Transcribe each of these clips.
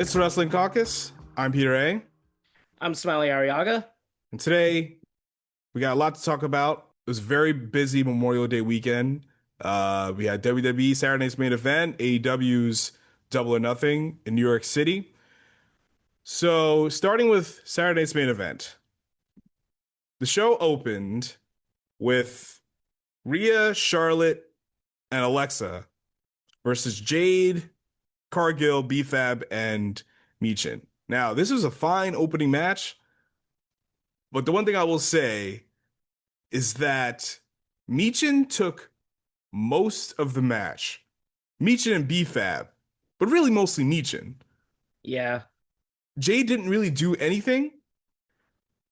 It's the Wrestling Caucus. I'm Peter A. I'm smileyarriaga. And today we got a lot to talk about. It was a very busy Memorial Day weekend. We had WWE Saturday's main event, AEW's Double or Nothing in New York City. So, starting with Saturday's main event, the show opened with Rhea, Charlotte, and Alexa versus Jade, Cargill, B-Fab, and Michin. Now, this was a fine opening match. But the one thing I will say is that Michin took most of the match. Michin and B-Fab, but really mostly Michin. Yeah. Jay didn't really do anything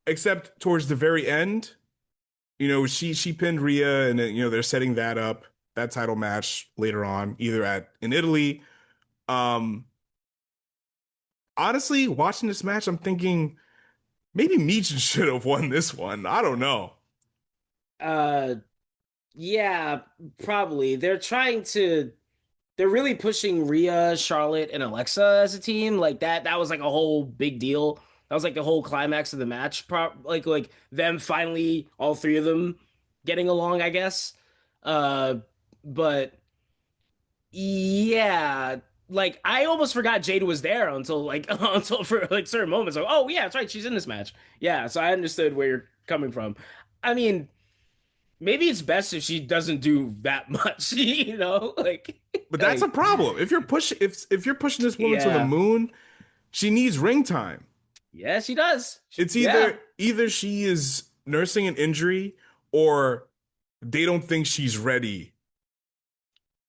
except towards the very end. She pinned Rhea, and then, they're setting that up, that title match later on, either in Italy. Um, Honestly, watching this match, I'm thinking maybe Michin should have won this one. I don't know. Uh yeah, probably. They're really pushing Rhea, Charlotte, and Alexa as a team. Like that was like a whole big deal. That was like the whole climax of the match. Like them finally, all three of them getting along, I guess. Uh but yeah, like I almost forgot Jade was there until like until for like certain moments. Like, oh yeah, that's right, she's in this match. Yeah, so I understood where you're coming from. I mean, maybe it's best if she doesn't do that much, like But that's a like problem. If you're pushing this woman to the yeah. moon, she needs ring time. Yeah, she does. It's Yeah. either she is nursing an injury or they don't think she's ready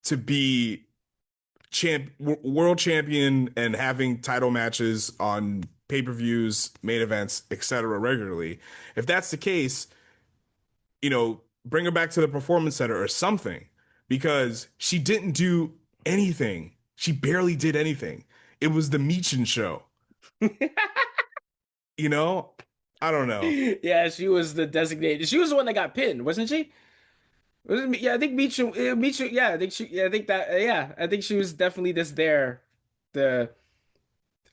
to be world champion and having title matches on pay-per-views, main events, etc. regularly. If that's the case, bring her back to the performance center or something because she didn't do anything. She barely did anything. It was the Meechin show. You know, I don't know. Yeah, she was the designated. She was the one that got pinned, wasn't she? Yeah, I think Michu. Yeah, I think she. Yeah, I think that. Yeah, I think she was definitely just there, the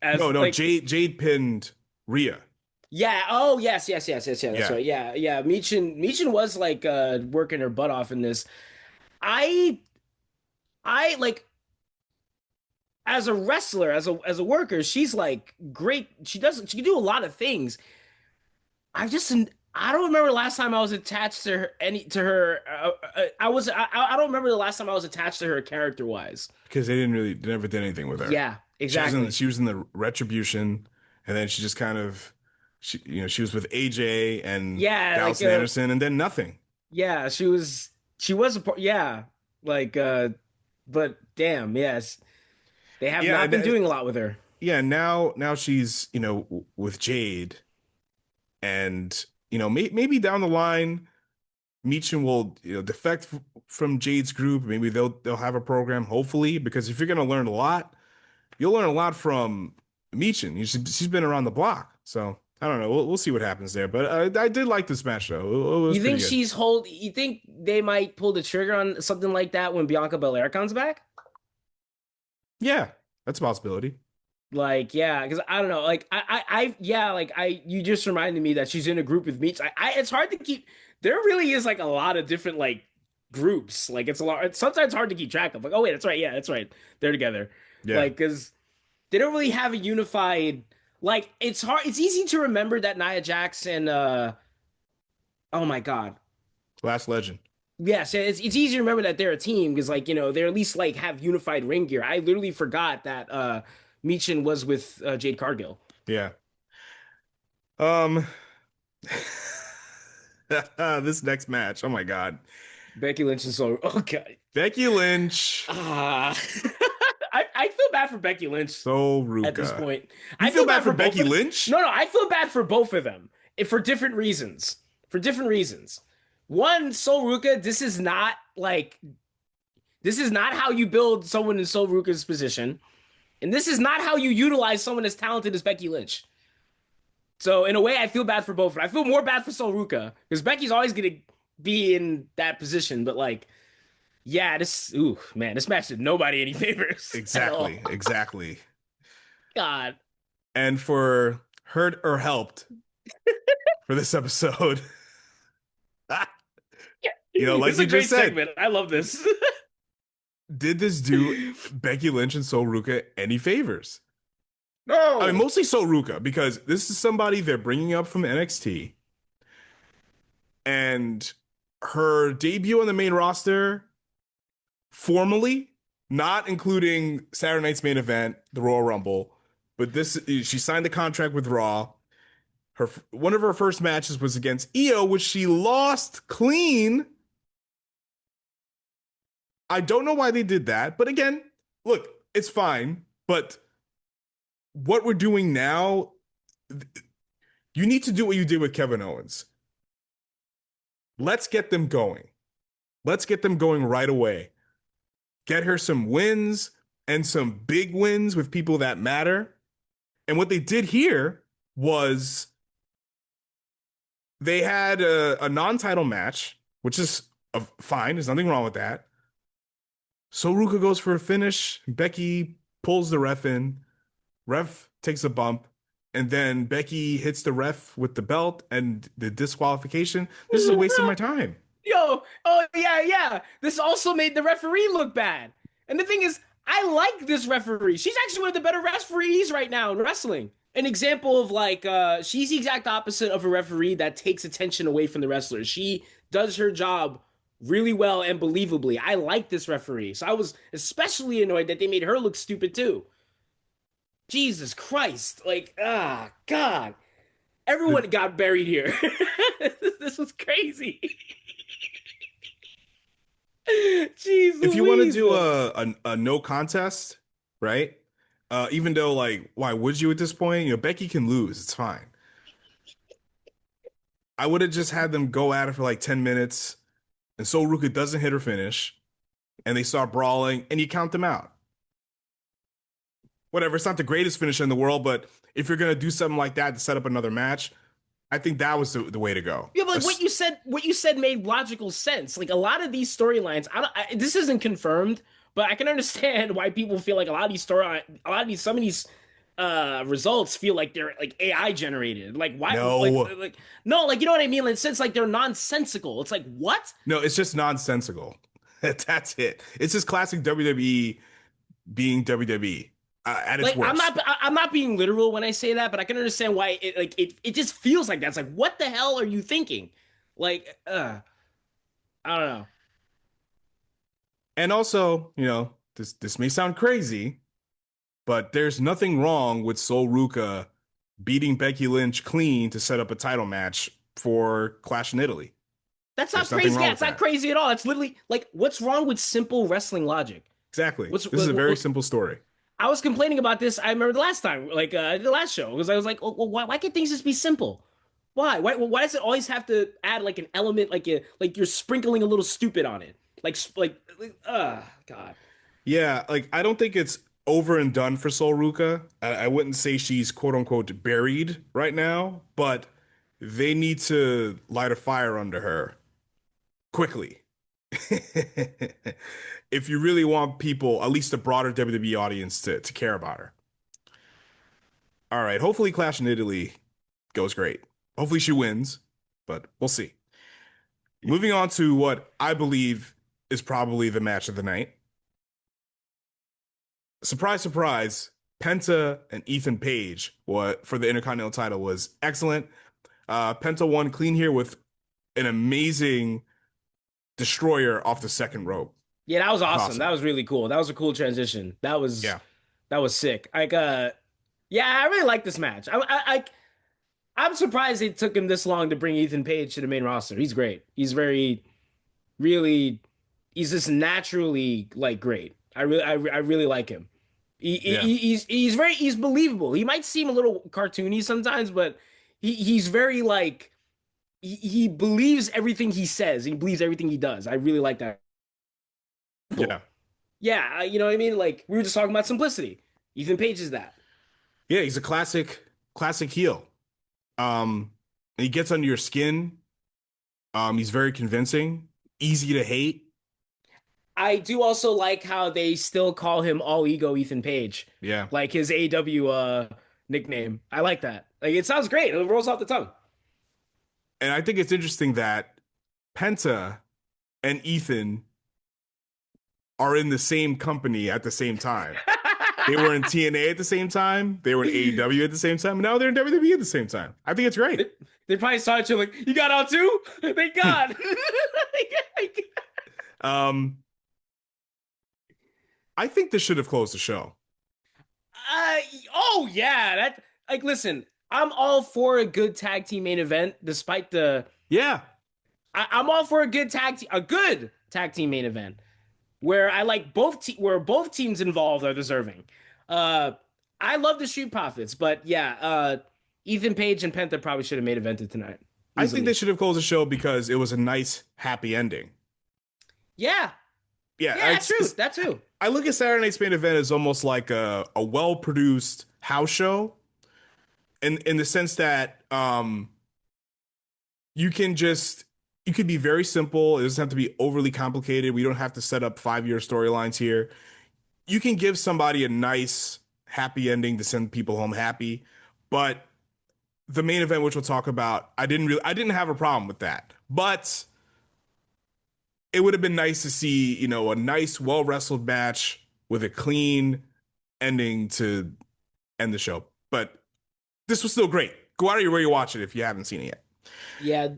No, as no, like. Jade pinned Rhea. Yeah. Oh, yes. That's Yeah. right. Yeah, yeah. Michin was like working her butt off in this. I I like as a wrestler, as a worker, she's like great. She can do a lot of things. I just I don't remember the last time I was attached to her. I don't remember the last time I was attached to her character wise. Because they never did anything with her. Yeah, exactly. She was in the Retribution, and then she just kind of, she was with AJ and Yeah, Dallas and Anderson, and then nothing. yeah, she was a part. Yeah, like but damn, yes, they have Yeah, not been doing a lot with her. yeah. Now she's with Jade, and maybe down the line, Meechin will defect from Jade's group. Maybe they'll have a program, hopefully, because if you're gonna learn a lot, you'll learn a lot from Meechin. She's been around the block, so I don't know. We'll see what happens there. But I did like this match though. It was You pretty think good. You think they might pull the trigger on something like that when Bianca Belair comes back? Yeah, that's a possibility. Like, yeah, because I don't know. Like, yeah, like you just reminded me that she's in a group with Meech. It's hard to keep. There really is like a lot of different like groups. Like, it's a lot. It's sometimes hard to keep track of. Like, oh wait, that's right. Yeah, that's right. They're together. Yeah. Like, because they don't really have a unified. Like, it's hard. It's easy to remember that Nia Jax and oh my god. Last Legend. Yes, it's easy to remember that they're a team because like they're at least like have unified ring gear. I literally forgot that Michin was with Jade Cargill. Yeah. Um, this next match. Oh my God. Becky Lynch and Sol. Okay. Becky Lynch, Ah, I feel bad for Becky Lynch Sol at this Ruca. point. You I feel feel bad bad for for both Becky of them. Lynch? No, I feel bad for both of them for different reasons. For different reasons. One, Sol Ruca, this is not how you build someone in Sol Ruca's position, and this is not how you utilize someone as talented as Becky Lynch. So in a way, I feel bad for both. I feel more bad for Sol Ruca because Becky's always gonna be in that position, but like. Yeah, this ooh man, this match did nobody any favors at all. Exactly. God. And for hurt or helped for this episode, This like is a you just great said, segment. I love this. did this do Becky Lynch and Sol Ruca any favors? I mean, No. mostly Sol Ruca, because this is somebody they're bringing up from NXT, and her debut on the main roster, formally, not including Saturday night's main event, the Royal Rumble, but she signed the contract with Raw. One of her first matches was against Io, which she lost clean. I don't know why they did that, but again, look, it's fine. But what we're doing now, you need to do what you did with Kevin Owens. Let's get them going. Let's get them going right away. Get her some wins and some big wins with people that matter. And what they did here was they had a non-title match, which is fine. There's nothing wrong with that. So Ruka goes for a finish. Becky pulls the ref in. Ref takes a bump. And then Becky hits the ref with the belt and the disqualification. This is a waste of my time. Yo, oh yeah, yeah. This also made the referee look bad. And the thing is, I like this referee. She's actually one of the better referees right now in wrestling. An example of like she's the exact opposite of a referee that takes attention away from the wrestler. She does her job really well and believably. I like this referee. So I was especially annoyed that they made her look stupid too. Jesus Christ. Like, God. Everyone got buried here. This was crazy. Jeez If you want to Louise. do a no contest, right? Even though, like, why would you at this point? Becky can lose. It's fine. I would have just had them go at it for like 10 minutes, and Sol Ruca doesn't hit her finish, and they start brawling, and you count them out. Whatever, it's not the greatest finish in the world, but if you're gonna do something like that to set up another match, I think that was the way to go. Yeah, but like what you said made logical sense. Like a lot of these storylines, this isn't confirmed, but I can understand why people feel like some of these results feel like they're like AI generated. Like why No, like no, like you know what I mean? Like, it's like they're nonsensical. It's like what? no, it's just nonsensical. That's it. It's just classic WWE being WWE at its Like worst. I'm not being literal when I say that, but I can understand why it just feels like that. It's like what the hell are you thinking? Like I don't know. And also, this may sound crazy, but there's nothing wrong with Sol Ruca beating Becky Lynch clean to set up a title match for Clash in Italy. That's not There's nothing crazy. wrong Yeah, with it's not that. crazy at all. It's literally like what's wrong with simple wrestling logic? Exactly. What's This is a very simple story. I was complaining about this. I remember the last time, like the last show, because I was like, oh, well, why can't things just be simple? Why does it always have to add like an element, like you're sprinkling a little stupid on it? God. Yeah, like I don't think it's over and done for Sol Ruca. I wouldn't say she's quote unquote buried right now, but they need to light a fire under her quickly. If you really want people, at least the broader WWE audience, to care about her. All right, hopefully Clash in Italy goes great. Hopefully she wins, but we'll see. Moving on to what I believe is probably the match of the night. Surprise, surprise, Penta and Ethan Page what for the Intercontinental title was excellent. Penta won clean here with an amazing destroyer off the second rope. Yeah, that was It's awesome. awesome. That was really cool. That was a cool transition. Yeah. That was sick. Like yeah, I really like this match. I'm surprised it took him this long to bring Ethan Page to the main roster. He's great. He's very really he's just naturally like great. I really like him. Yeah. He's believable. He might seem a little cartoony sometimes, but he's very like he believes everything he says. He believes everything he does. I really like that. Yeah. Yeah, you know what I mean? Like we were just talking about simplicity. Ethan Page is that. Yeah, he's a classic heel. He gets under your skin. He's very convincing, easy to hate. I do also like how they still call him All Ego Ethan Page, Yeah. like his AEW nickname. I like that. Like it sounds great. It rolls off the tongue. And I think it's interesting that Penta and Ethan are in the same company at the same time. They were in TNA at the same time. They were in AEW at the same time. And now they're in WWE at the same time. I think it's great. They probably saw each other like, you got out too? Thank God. um, I think this should have closed the show. Uh, oh yeah, that like listen, I'm all for a good tag team main event, despite the Yeah. I'm all for a good tag team main event where I like where both teams involved are deserving. Uh, I love the Street Profits, but yeah, Ethan Page and Penta probably should have main evented tonight I think they easily. should have closed the show because it was a nice, happy ending. Yeah, Yeah, yeah, that too, that too. I look at Saturday Night's Main Event as almost like a well produced house show, in the sense that you can just you could be very simple. It doesn't have to be overly complicated. We don't have to set up 5 year storylines here. You can give somebody a nice, happy ending to send people home happy. But the main event, which we'll talk about, I didn't have a problem with that. But it would have been nice to see, a nice, well wrestled match with a clean ending to end the show. But this was still great. Go out of your way to watch it if you haven't seen it yet. Yeah,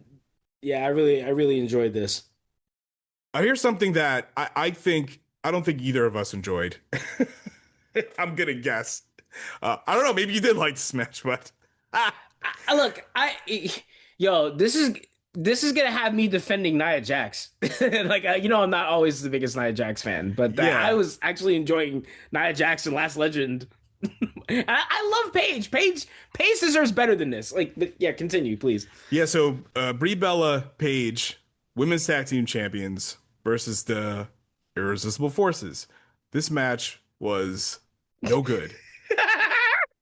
yeah, I really enjoyed this. I hear something that I don't think either of us enjoyed. I'm gonna guess. I don't know. Maybe you did like this match, but Look, yo, this is gonna have me defending Nia Jax. Like, I'm not always the biggest Nia Jax fan, but I yeah, was actually enjoying Nia Jax and Last Legend. I love Paige. Paige deserves better than this. Like, but yeah, continue, please. yeah. So Brie Bella Page, women's tag team champions versus the Irresistible Forces. This match was no good.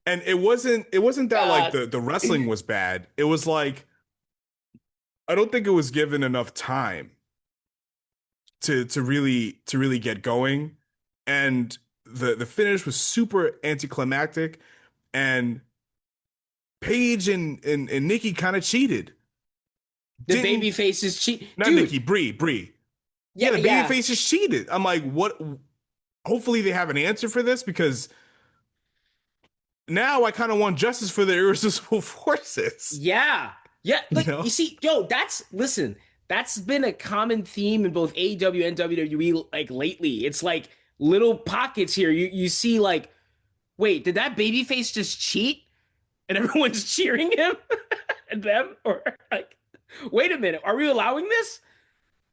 And it wasn't that like God, the wrestling was bad. It was like I don't think it was given enough time to really get going. And the finish was super anticlimactic. And Paige and Nikki kind of cheated. the Didn't baby faces cheat, Not dude. Nikki, Brie. Yeah, Yeah, the baby yeah, faces cheated. I'm like, what? Hopefully they have an answer for this because now I kind of want justice for the irresistible forces. yeah, yeah. You Like, know? you see, yo, listen. That's been a common theme in both AEW and WWE like lately. It's like little pockets here. You see like, wait, did that babyface just cheat? And everyone's cheering him and them? Or like, wait a minute, are we allowing this?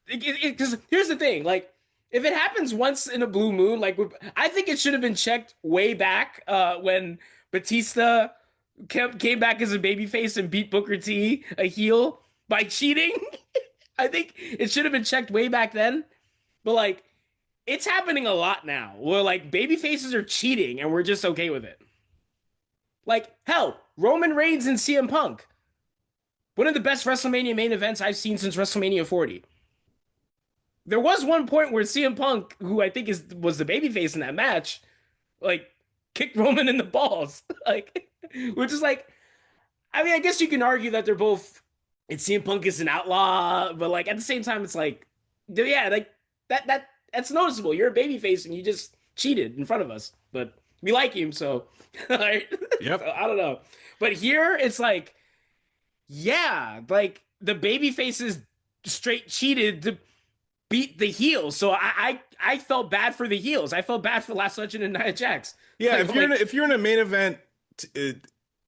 Because here's the thing, like, if it happens once in a blue moon, like, I think it should have been checked way back when Batista came back as a babyface and beat Booker T, a heel, by cheating. I think it should have been checked way back then. But like, it's happening a lot now where like baby faces are cheating and we're just okay with it. Like, hell, Roman Reigns and CM Punk. One of the best WrestleMania main events I've seen since WrestleMania 40. There was one point where CM Punk, who I think was the babyface in that match, like kicked Roman in the balls. Like, which is like, I mean, I guess you can argue that they're both. It's CM Punk is an outlaw, but like at the same time, it's like, yeah, like that's noticeable. You're a babyface and you just cheated in front of us, but we like him, so, right? Yep. So I don't know. But here it's like, yeah, like the baby faces straight cheated to beat the heels. So I felt bad for the heels. I felt bad for Last Legend and Nia Jax. Yeah, Like, if you're in a main event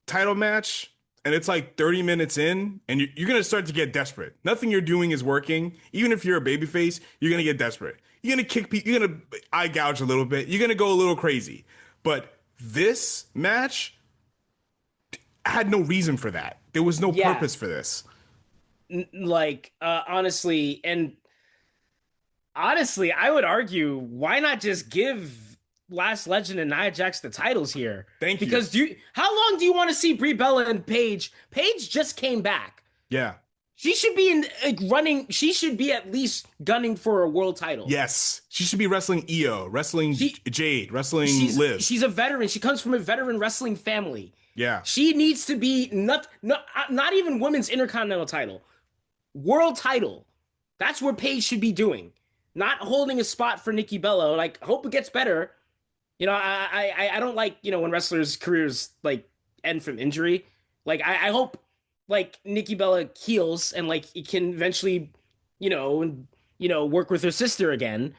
title match and it's like 30 minutes in and you're gonna start to get desperate. Nothing you're doing is working. Even if you're a babyface, you're gonna get desperate. You're gonna kick people. You're gonna eye gouge a little bit. You're gonna go a little crazy. But this match had no reason for that. There was no yeah, purpose for this. like honestly, I would argue why not just give Last Legend and Nia Jax the titles here? Thank you. Because how long do you want to see Brie Bella and Paige? Paige just came back. Yeah. She should be in like running. She should be at least gunning for a world title. Yes, she should be wrestling Io, wrestling She Jade, wrestling she's Liv. she's a veteran. She comes from a veteran wrestling family. Yeah, She needs to be not even women's intercontinental title, world title. That's where Paige should be doing. Not holding a spot for Nikki Bella. Like, hope it gets better. I don't like when wrestlers' careers like end from injury. Like, I hope like Nikki Bella heals and like it can eventually, work with her sister again.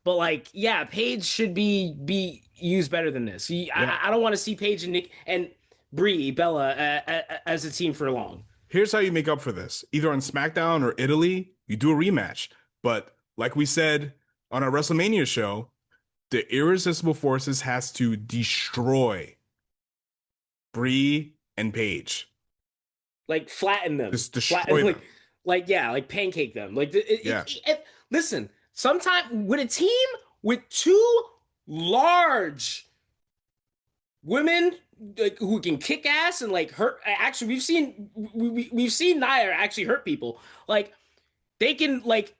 But like, yeah, Paige should be used better than this. yeah. I don't want to see Paige and Nick and Brie Bella as a team for long. Here's how you make up for this. Either on SmackDown or Italy, you do a rematch. But like we said on our WrestleMania show, the Irresistible Forces has to destroy Brie and Paige. Like flatten them, Just flatten destroy them. like yeah, like pancake them. Like Yeah. listen, sometimes with a team with two large women like who can kick ass and like hurt. Actually, we've seen Nia actually hurt people. Like they can like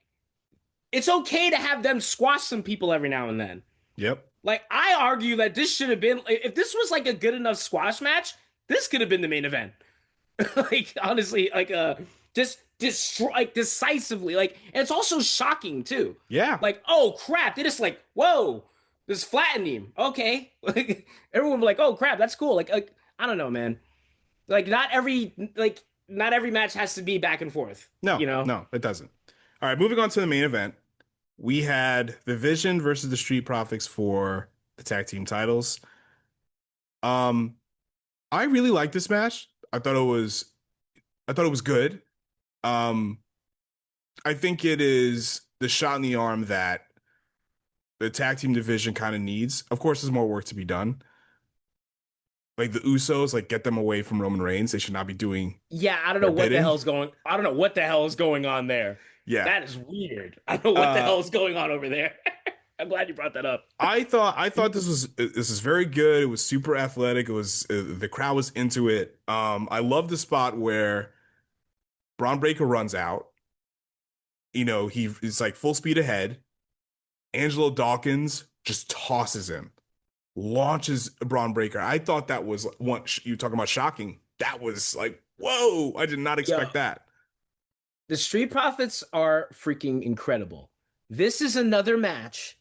it's okay to have them squash some people every now and then. Yep. Like I argue that this should have been if this was like a good enough squash match, this could have been the main event. Like honestly, like just destroy like decisively. Like and it's also shocking too. Yeah. Like oh crap, they just like whoa, just flatten him. Okay, like everyone be like oh crap, that's cool. Like I don't know, man. Not every match has to be back and forth. No, You know. no, it doesn't. All right, moving on to the main event. We had the Vision versus the Street Profits for the tag team titles. Um, I really liked this match. I thought it was good. Um, I think it is the shot in the arm that the tag team division kind of needs. Of course, there's more work to be done. Like the Usos, like get them away from Roman Reigns. They should not be doing Yeah, I don't know their what the bidding. hell's going. I don't know what the hell is going on there. Yeah. That is weird. I don't know what the Uh, hell is going on over there. I'm glad you brought that up. I thought this was very good. It was super athletic. It was the crowd was into it. I love the spot where Braun Breaker runs out. He is like full speed ahead. Angelo Dawkins just tosses him, launches Braun Breaker. I thought that was one you talking about shocking. That was like, whoa, I did not Yo, expect that. the Street Profits are freaking incredible. This is another match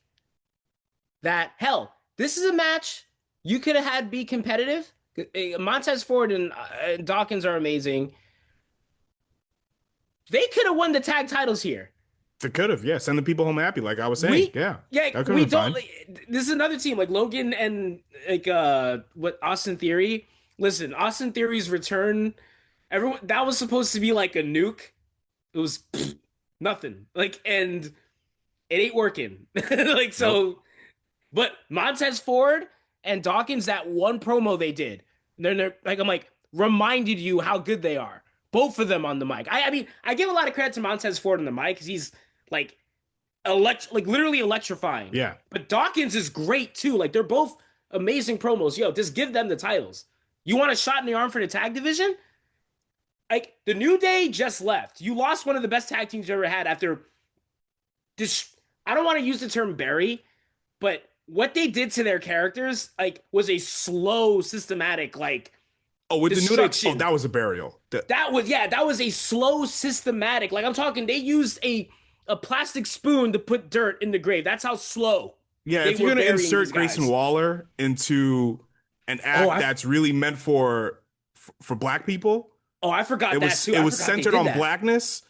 that hell. This is a match you could have had be competitive. Montez Ford and Dawkins are amazing. They could have won the tag titles here. They could have, yeah, send the people home happy, like I was saying. We Yeah, yeah, that could we have been don't fine. this is another team like Logan and like what Austin Theory. Listen, Austin Theory's return, everyone that was supposed to be like a nuke. It was nothing. Like and it ain't working. Like Nope. so but Montez Ford and Dawkins that one promo they did. They're like I'm like reminded you how good they are. Both of them on the mic. I mean, I give a lot of credit to Montez Ford on the mic cuz he's like like literally electrifying. Yeah. But Dawkins is great too. Like they're both amazing promos. Yo, just give them the titles. You want a shot in the arm for the tag division? Like the New Day just left. You lost one of the best tag teams you ever had after this. I don't want to use the term bury, but what they did to their characters like was a slow, systematic like Oh, with the New Day. Oh, destruction. that was a burial. That was a slow, systematic. Like I'm talking, they used a plastic spoon to put dirt in the grave. That's how slow Yeah, they if you're were gonna burying insert these Grayson guys. Waller into an Oh, act I that's really meant for black people, I forgot that too. it I was forgot they centered did on that. blackness,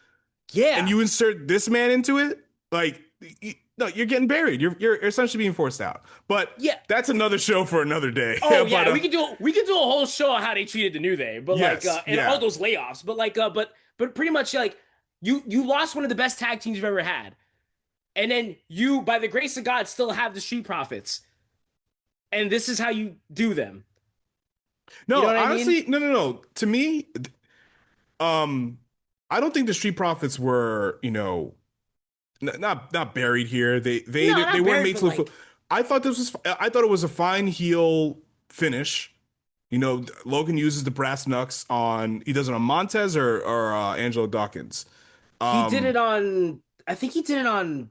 and Yeah, you insert this man into it, like no, you're getting buried. You're essentially being forced out. But yeah. that's another show for another day. Oh but yeah, we could do a whole show on how they treated the New Day, but like yes, and all yeah, those layoffs, but like but pretty much like you lost one of the best tag teams you've ever had, and then you by the grace of God still have the Street Profits, and this is how you do them. You know no, what I mean? honestly, no, no, no. To me, um, I don't think the Street Profits were, not buried here. No, They not weren't buried, made but to look. like I thought it was a fine heel finish. Logan uses the brass knucks on, he does it on Montez or Angelo Dawkins. He did Um, it on. I think he did it on.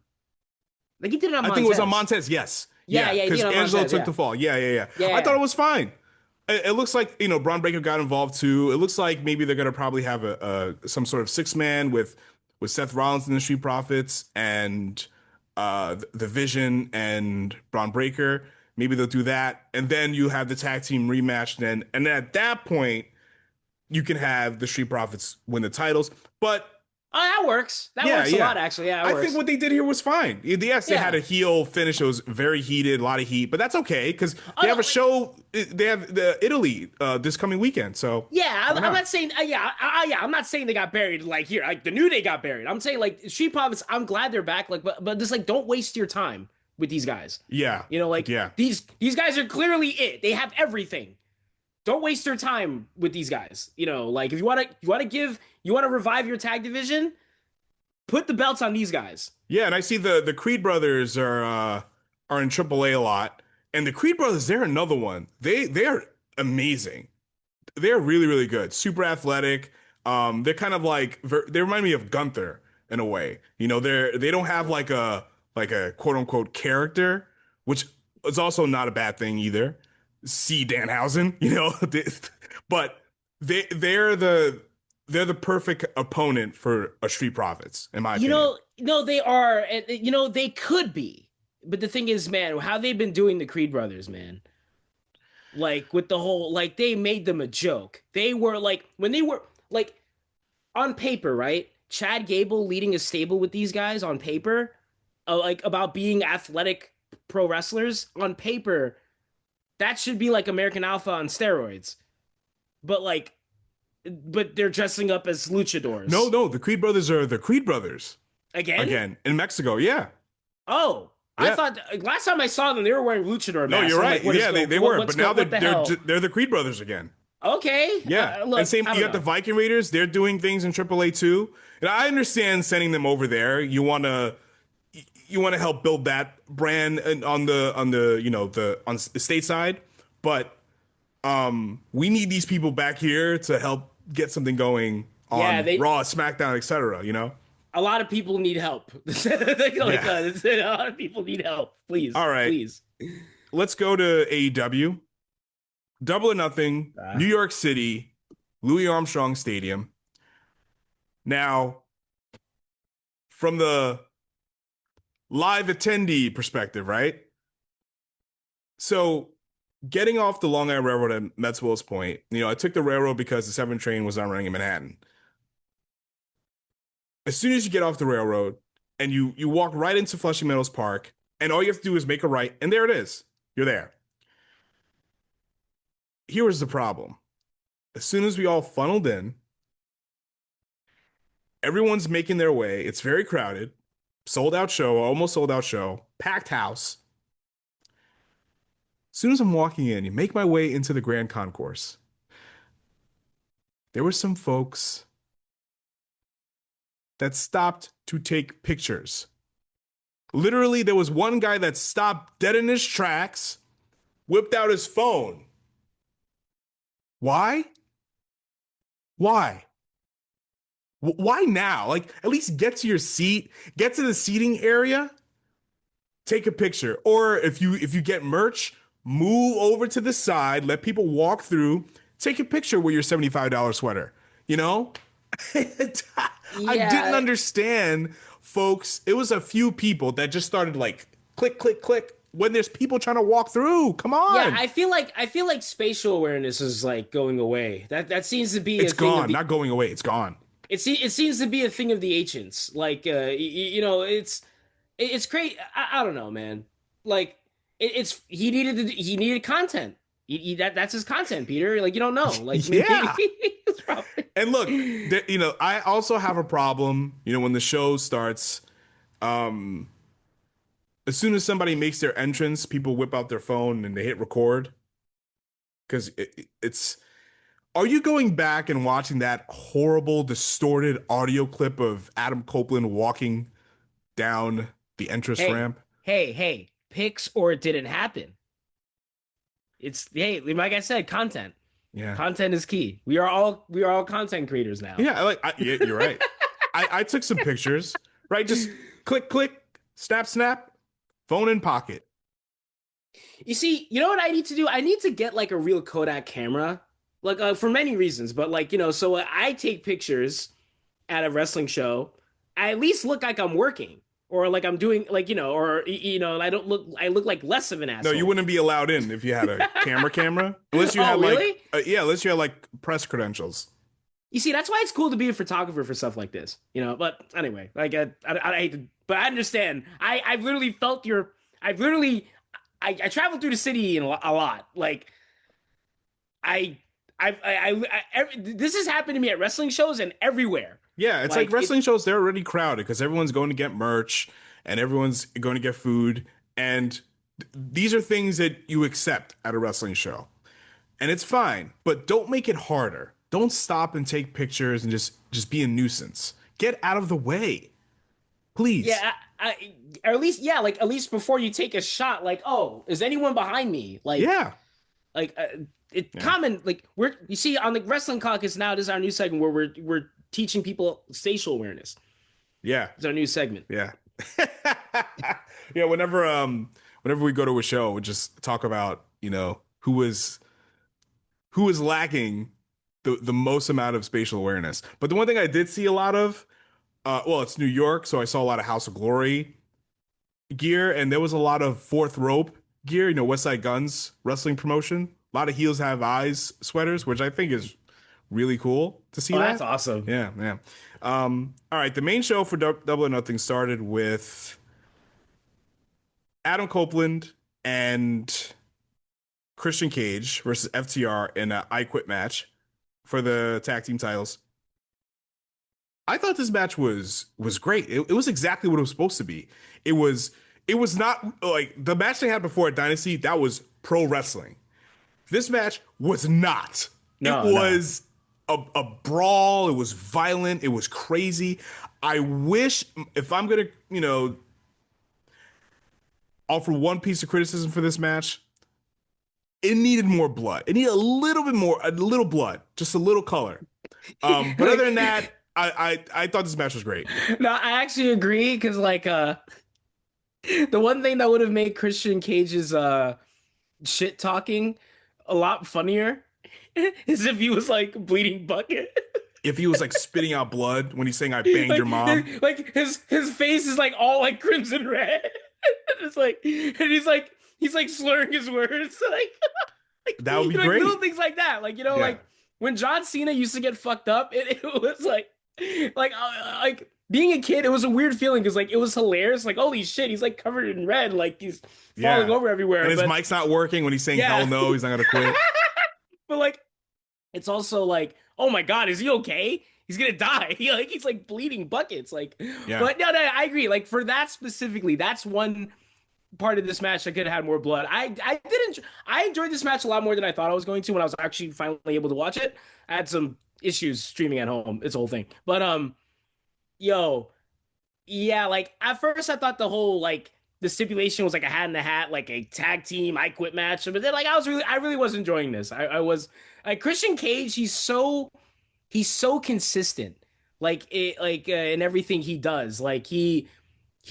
I think he did it on I think it was on Montez. Montez. Yes. Yeah, Yeah. yeah, he did Because it on Angelo Montez. took Yeah, the fall. Yeah. Yeah. Yeah. yeah, I thought yeah. it was fine. It looks like, Braun Breaker got involved too. It looks like maybe they're going to probably have some sort of six man with Seth Rollins and the Street Profits and the Vision and Braun Breaker. Maybe they'll do that. And then you have the tag team rematch. And then at that point, you can have the Street Profits win the titles. But Oh, that works. That yeah, works a lot, yeah. actually. Yeah, that I think works. what they did here was fine. Yes, they had Yeah. a heel finish. It was very heated, a lot of heat, but that's okay because Oh they have no, a show. They have the Italy this coming weekend, so yeah, why I'm not? not saying, yeah, I'm not saying they got buried like here, like the New Day got buried. I'm saying like Street Profits. I'm glad they're back, like, but just like don't waste your time with these guys. Yeah, Like yeah, these guys are clearly it. They have everything. Don't waste your time with these guys. Like if you want to revive your tag division, put the belts on these guys. yeah. And I see the Creed brothers are in AAA a lot, and the Creed brothers they're another one. They are amazing. They're really really good, super athletic. They're kind of like they remind me of Gunther in a way. They don't have like a quote unquote character, which is also not a bad thing either. See Danhausen, but they're the perfect opponent for a Street Profits, in my opinion. No, they are, and they could be. But the thing is, man, how they've been doing the Creed brothers, man. Like with the whole, like they made them a joke. They were like when they were like on paper, right? Chad Gable leading a stable with these guys on paper, like about being athletic pro wrestlers on paper. That should be like American Alpha on steroids. But but they're dressing up as No, luchadors no, the Creed brothers are the Creed brothers again. again in Mexico. Yeah, Oh, I yeah. thought last time I saw them, they were wearing luchador No, masks. you're I'm right. like, what is Yeah, go? they were, What's but go? now What the hell? they're the Creed brothers again. Okay, Yeah, and look, same. I You don't got the know. Viking Raiders. They're doing things in AAA too, and I understand sending them over there. You want to help build that brand on the the on the state side, but we need these people back here to help get something going Yeah, on Raw, SmackDown, etc. a lot of people need help. Yeah. A lot of people need help. Please, All right, please. let's go to AEW. Double or Nothing, Uh, New York City, Louis Armstrong Stadium. Now, from the live attendee perspective, right? So, getting off the Long Island Railroad at Metzwell's Point, I took the railroad because the 7 train was not running in Manhattan. As soon as you get off the railroad and you walk right into Flushing Meadows Park, and all you have to do is make a right, and there it is. You're there. Here is the problem. As soon as we all funneled in, everyone's making their way. It's very crowded. Sold out show, almost sold out show, packed house. As soon as I'm walking in, you make my way into the Grand Concourse. There were some folks that stopped to take pictures. Literally, there was one guy that stopped dead in his tracks, whipped out his phone. Why? Why? Why now? Like, at least get to your seat, get to the seating area, take a picture. Or if you get merch, move over to the side, let people walk through, take a picture with your $75 sweater. You know? I didn't yeah, understand, folks. It was a few people that just started like click, click, click when there's people trying to walk through. Come yeah. on. I feel like spatial awareness is like going away. That seems to be a It's thing of gone, the. not going away. It's gone. It seems to be a thing of the ancients. Like, it's crazy. I don't know, man. Like, it's he needed content. That's his content, Peter. Like, you don't know. Like, maybe Yeah. it's probably. And look, I also have a problem, when the show starts, um, as soon as somebody makes their entrance, people whip out their phone and they hit record. Because it's, are you going back and watching that horrible, distorted audio clip of Adam Copeland walking down the entrance Hey, ramp? hey, pics or it didn't happen. It's hey, like I said, content. Yeah. Content is key. We are all content creators now. Yeah, yeah, you're right. I took some pictures, right? Just click, click, snap, snap, phone in pocket. You see, you know what I need to do? I need to get like a real Kodak camera, like for many reasons. But like so I take pictures at a wrestling show. I at least look like I'm working, or like I'm doing like or I don't look. I look like less of an No, you asshole. wouldn't be allowed in if you had a camera, unless you Oh, had like, really? yeah, unless you had like press credentials. You see, that's why it's cool to be a photographer for stuff like this, But anyway, like I hate to, but I understand. I've literally felt your. I've literally. I traveled through the city a lot. Like I, this has happened to me at wrestling shows and everywhere. Yeah, it's like Like it. wrestling shows, they're already crowded because everyone's going to get merch and everyone's going to get food. And these are things that you accept at a wrestling show. And it's fine, but don't make it harder. Don't stop and take pictures and just be a nuisance. Get out of the way, please. Yeah, or at least yeah, like at least before you take a shot, like oh, is anyone behind me? Yeah. Like it Yeah. common like we're you see on the Wrestling Caucus now. This is our new segment where we're teaching people spatial awareness. Yeah. It's our new segment. Yeah. Yeah, whenever we go to a show, we just talk about, who is lacking the most amount of spatial awareness. But the one thing I did see a lot of, well, it's New York, so I saw a lot of House of Glory gear, and there was a lot of fourth rope gear, West Side Guns wrestling promotion. A lot of heels have eyes sweaters, which I think is really cool to see Oh, that's that. awesome. Yeah, yeah. All right, the main show for Double or Nothing started with Adam Copeland and Christian Cage versus FTR in an I Quit match for the tag team titles. I thought this match was great. It was exactly what it was supposed to be. It was not like the match they had before at Dynasty. That was pro wrestling. This match was not. It No, no. was a brawl. It was violent. It was crazy. I wish if I'm gonna offer one piece of criticism for this match, it needed more blood. It needed a little bit more, a little blood, just a little color. But other than that, I thought this match was great. No, I actually agree because like the one thing that would have made Christian Cage's shit talking a lot funnier is if he was like bleeding bucket. If he was like spitting out blood when he's saying "I banged your mom," like his face is like all like crimson red. It's like and he's like slurring his words like that would be like great. little things like that. Like Yeah, like when John Cena used to get fucked up, it was like being a kid, it was a weird feeling because like it was hilarious. Like holy shit, he's like covered in red, like he's falling yeah. over everywhere. And his But mic's not working when he's saying yeah, "Hell no," he's not gonna quit. but like it's also like, oh my God, is he okay? He's gonna die. He's like bleeding buckets. Like, Yeah, but no, I agree. Like for that specifically, that's one part of this match that could have had more blood. I enjoyed this match a lot more than I thought I was going to when I was actually finally able to watch it. I had some issues streaming at home. It's a whole thing. But yo, yeah, like at first I thought the whole like the stipulation was like a hat in a hat, like a tag team I quit match. But then like I really was enjoying this. I was like Christian Cage, he's so consistent. Like it in everything he does. Like he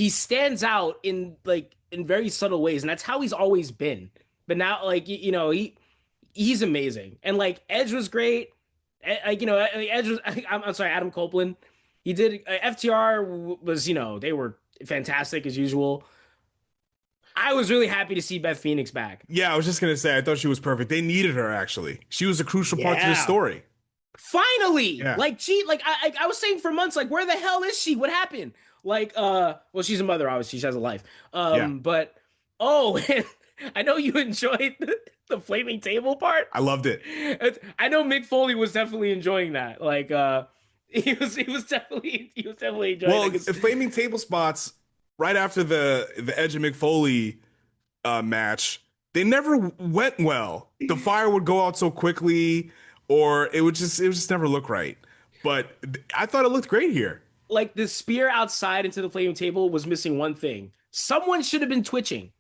stands out in like in very subtle ways, and that's how he's always been. But now like he's amazing. And like Edge was great. Like Edge was I'm sorry, Adam Copeland. He did FTR was they were fantastic as usual. I was really happy to see Beth Phoenix back. yeah. I was just gonna say I thought she was perfect. They needed her actually. She was a crucial part to the Yeah. story. Finally, Yeah, like like I was saying for months, like where the hell is she? What happened? Like well, she's a mother, obviously she has a life. yeah. But oh, I know you enjoyed the flaming table part. I loved it. I know Mick Foley was definitely enjoying that. Like he was definitely enjoying Well, that 'cause- the flaming table spots right after the Edge and McFoley match, they never went well. The fire would go out so quickly, or it would just never look right. But I thought it looked great here. like the spear outside into the flaming table was missing one thing. Someone should have been twitching.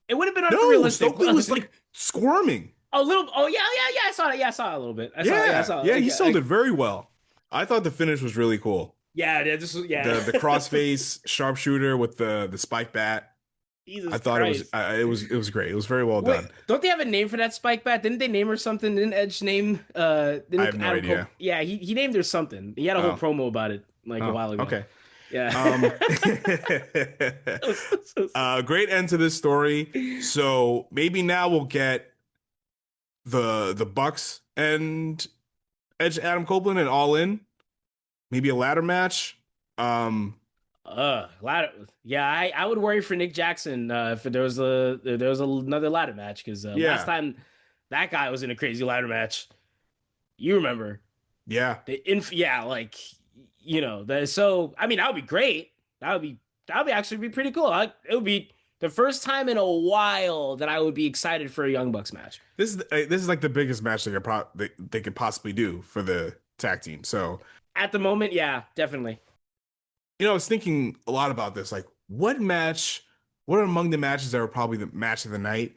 It would have been No, unrealistic. Stokely was like squirming. A little. Oh yeah. I saw it. Yeah, I saw it a little bit. I saw. Yeah, I Yeah, saw. yeah, he sold Like it very well. I thought the finish was really cool. yeah. This was yeah. The crossface sharpshooter with the spike bat. I Jesus thought Christ. it was great. It was very well Wait, done. don't they have a name for that spike bat? Didn't they name her something? Didn't Edge name? I Didn't have no Adam Cole? idea. Yeah, he named her something. He had a whole Oh, promo about it like a oh, while ago. okay. Yeah. Um, That was so great end to this story. So maybe now we'll get the Bucks and Edge Adam Copeland and All In. Maybe a ladder match. Um, ladder. Yeah, I would worry for Nick Jackson if there was another ladder match because last yeah, time that guy was in a crazy ladder match, you remember yeah. yeah, like so I mean that would be great. That would be actually be pretty cool. It would be the first time in a while that I would be excited for a Young Bucks match. This is like the biggest match they could possibly do for the tag team. So At the moment, yeah, definitely. I was thinking a lot about this. Like, what are among the matches that were probably the match of the night?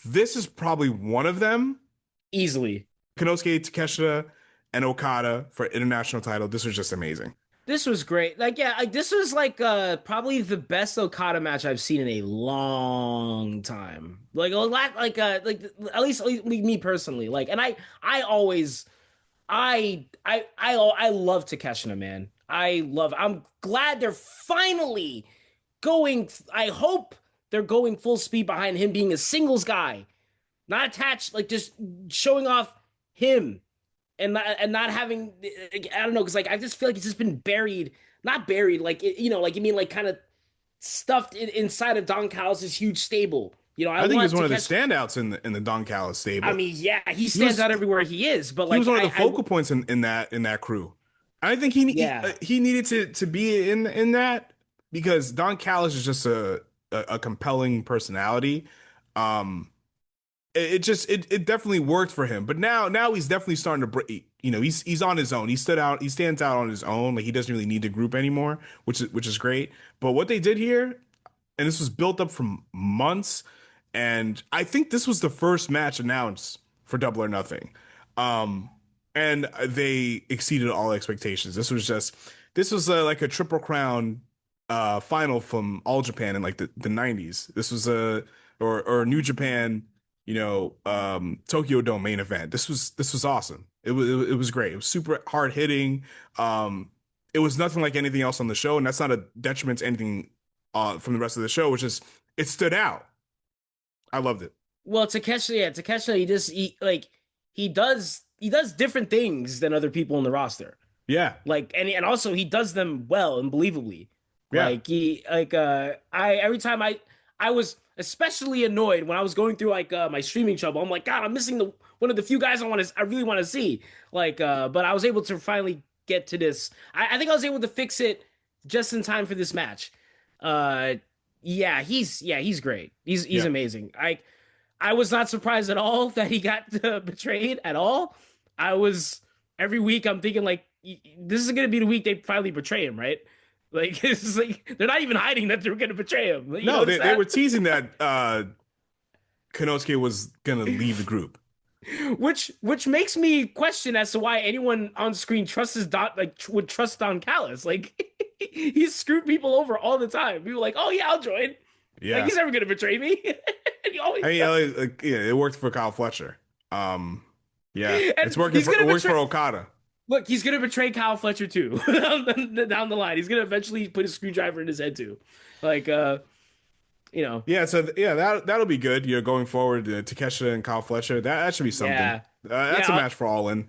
This is probably one of them. Easily. Konosuke Takeshita and Okada for international title. This was just amazing. This was great. Like, yeah, like this was like probably the best Okada match I've seen in a long time. Like a lot, like at least me personally. Like, and I always, I love Takeshita, man. I'm glad they're finally going. I hope they're going full speed behind him being a singles guy, not attached, like just showing off him and not having I don't know because like I just feel like it's just been buried, not buried like like you mean like kind of stuffed inside of Don Callis' huge stable. I I think he was want one to of the catch. standouts in the Don Callis I stable. mean, yeah, he He stands was out everywhere he is, but he was like one of the focal points in that crew. I think yeah. he needed to be in that because Don Callis is just a compelling personality. Um, it definitely worked for him. But now he's definitely starting to break. He's on his own. He stands out on his own. Like he doesn't really need the group anymore, which is great. But what they did here, and this was built up from months, and I think this was the first match announced for Double or Nothing. Um, and they exceeded all expectations. This was like a Triple Crown final from All Japan in like the 90s. This was or New Japan, Tokyo Dome main event. This was awesome. It was great. It was super hard hitting. It was nothing like anything else on the show, and that's not a detriment to anything from the rest of the show, which is it stood out. I loved it. Well, Takeshita, he does different things than other people in the roster. Yeah, Like and also he does them well and believably. yeah. Like he like I every time I was especially annoyed when I was going through like my streaming trouble. I'm like, God, I'm missing the one of the few guys I really want to see. Like but I was able to finally get to this. I think I was able to fix it just in time for this match. Uh he's great. He's Yeah. amazing. I was not surprised at all that he got betrayed at all. I was every week I'm thinking like this is gonna be the week they finally betray him, right? Like it's like they're not even hiding that they're gonna betray him. You No, notice they were that? teasing that Konosuke was gonna leave the group. Which makes me question as to why anyone on screen trusts would trust Don Callis. Like he's screwed people over all the time. People are like, oh yeah, I'll join. Like Yeah. he's never gonna betray me. And he always I mean, does. yeah, it worked for Kyle Fletcher. Um, yeah, And it's working he's for gonna it works betray. for Okada. Look, he's gonna betray Kyle Fletcher too down the line. He's gonna eventually put a screwdriver in his head too. Like, you know, Yeah, so yeah, that'll be good. Going forward, Takeshita and Kyle Fletcher. That should be something. yeah, That's a yeah. match for All In.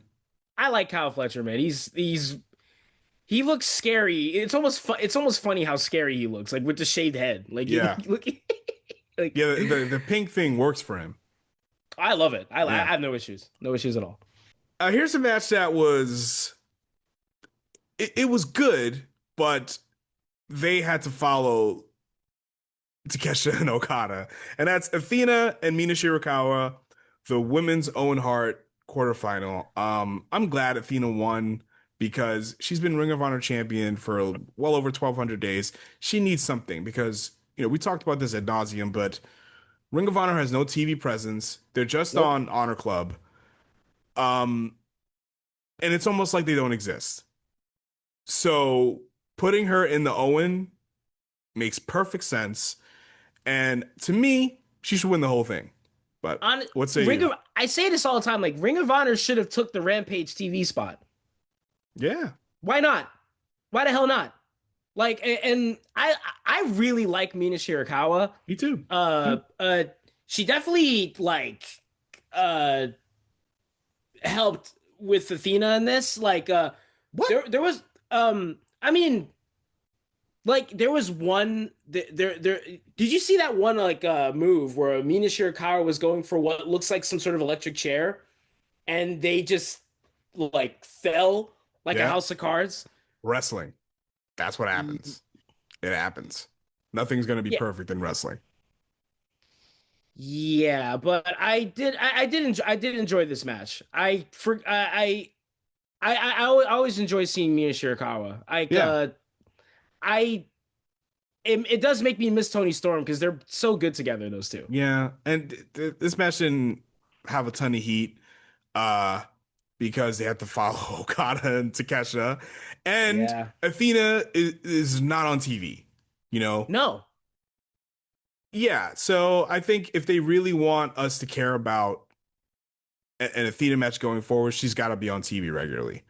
I like Kyle Fletcher, man. He looks scary. It's almost funny how scary he looks, like with the shaved head. Like, Yeah, look, like yeah. The pink thing works for him. I love it. I Yeah. have no issues at all. Here's a match that it was good, but they had to follow Takeshita and Okada, and that's Athena and Mina Shirakawa, the women's Owen Hart quarterfinal. I'm glad Athena won because she's been Ring of Honor champion for well over 1,200 days. She needs something because we talked about this ad nauseum, but Ring of Honor has no TV presence. They're just Nope. on Honor Club. Um, and it's almost like they don't exist. So putting her in the Owen makes perfect sense. And to me, she should win the whole thing. But On what say you? I say this all the time. Like Ring of Honor should have took the Rampage TV spot. Yeah, Why not? Why the hell not? Like, and I really like Mina Shirakawa. me too. Uh, Yeah. uh, she definitely like uh helped with Athena in this. Like, What? there was I mean, like there was one there. Did you see that one like move where Mina Shirakawa was going for what looks like some sort of electric chair, and they just like fell like a Yeah. house of cards? Wrestling. That's what happens. It happens. Nothing's going to be Yeah, perfect in wrestling. yeah, but I did enjoy this match. I always enjoy seeing Mina Shirakawa. Like Yeah. I it does make me miss Tony Storm because they're so good together, those two. Yeah. And this match didn't have a ton of heat uh, because they had to follow Okada and Takesha. And Yeah. Athena is not on TV, you know? No. Yeah. So I think if they really want us to care about an Athena match going forward, she's got to be on TV regularly.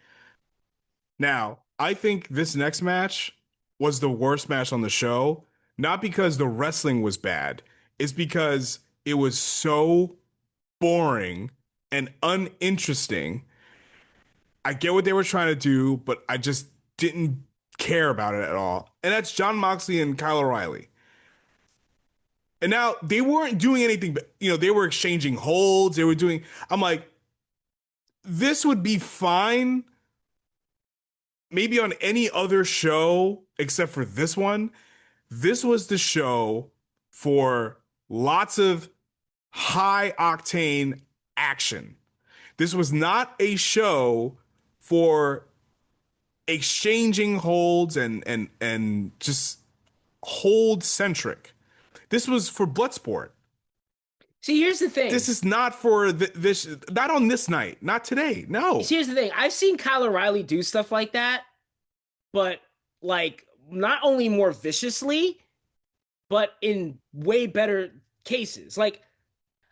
Now, I think this next match was the worst match on the show, not because the wrestling was bad, it's because it was so boring and uninteresting. I get what they were trying to do, but I just didn't care about it at all. And that's John Moxley and Kyle O'Reilly. And now they weren't doing anything, but they were exchanging holds. They were doing, I'm like, this would be fine maybe on any other show except for this one. This was the show for lots of high octane action. This was not a show for exchanging holds and just hold centric. This was for Bloodsport. See, here's the thing. This is not for this. Not on this night. Not today. No. See, here's the thing. I've seen Kyle O'Reilly do stuff like that, but like not only more viciously, but in way better cases. Like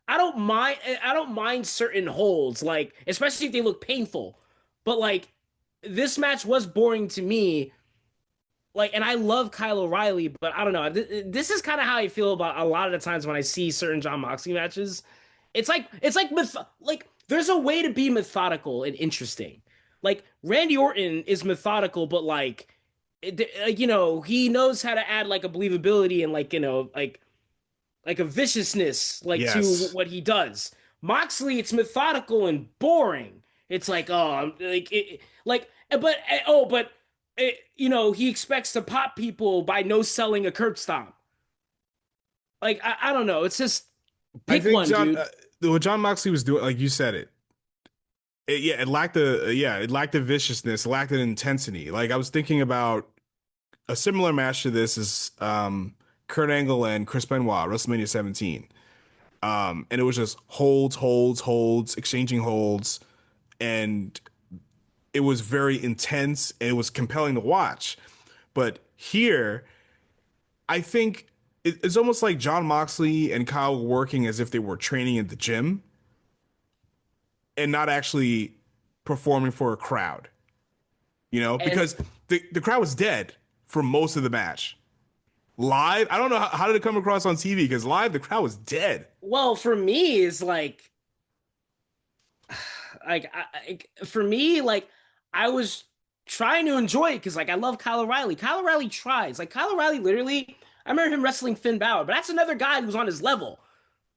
I don't mind certain holds, like especially if they look painful. But like this match was boring to me. Like, and I love Kyle O'Reilly, but I don't know. This is kind of how I feel about a lot of the times when I see certain John Moxley matches. Like there's a way to be methodical and interesting. Like Randy Orton is methodical, but he knows how to add like a believability and like a viciousness like to Yes. what he does. Moxley, it's methodical and boring. It's like he expects to pop people by no selling a curb stomp. Like I don't know. It's just I pick think one, John, dude. what John Moxley was doing, like you said yeah, it lacked the viciousness, it lacked an intensity. Like I was thinking about a similar match to this is Kurt Angle and Chris Benoit, WrestleMania 17. And it was just holds, exchanging holds, and it was very intense and it was compelling to watch. But here, I think it's almost like John Moxley and Kyle were working as if they were training in the gym and not actually performing for a crowd, And because the crowd was dead for most of the match. Live, I don't know how did it come across on TV because live the crowd was dead. well, for me, is for me, like I was trying to enjoy it because like I love Kyle O'Reilly. Kyle O'Reilly tries. Like Kyle O'Reilly literally, I remember him wrestling Finn Balor, but that's another guy who's on his level.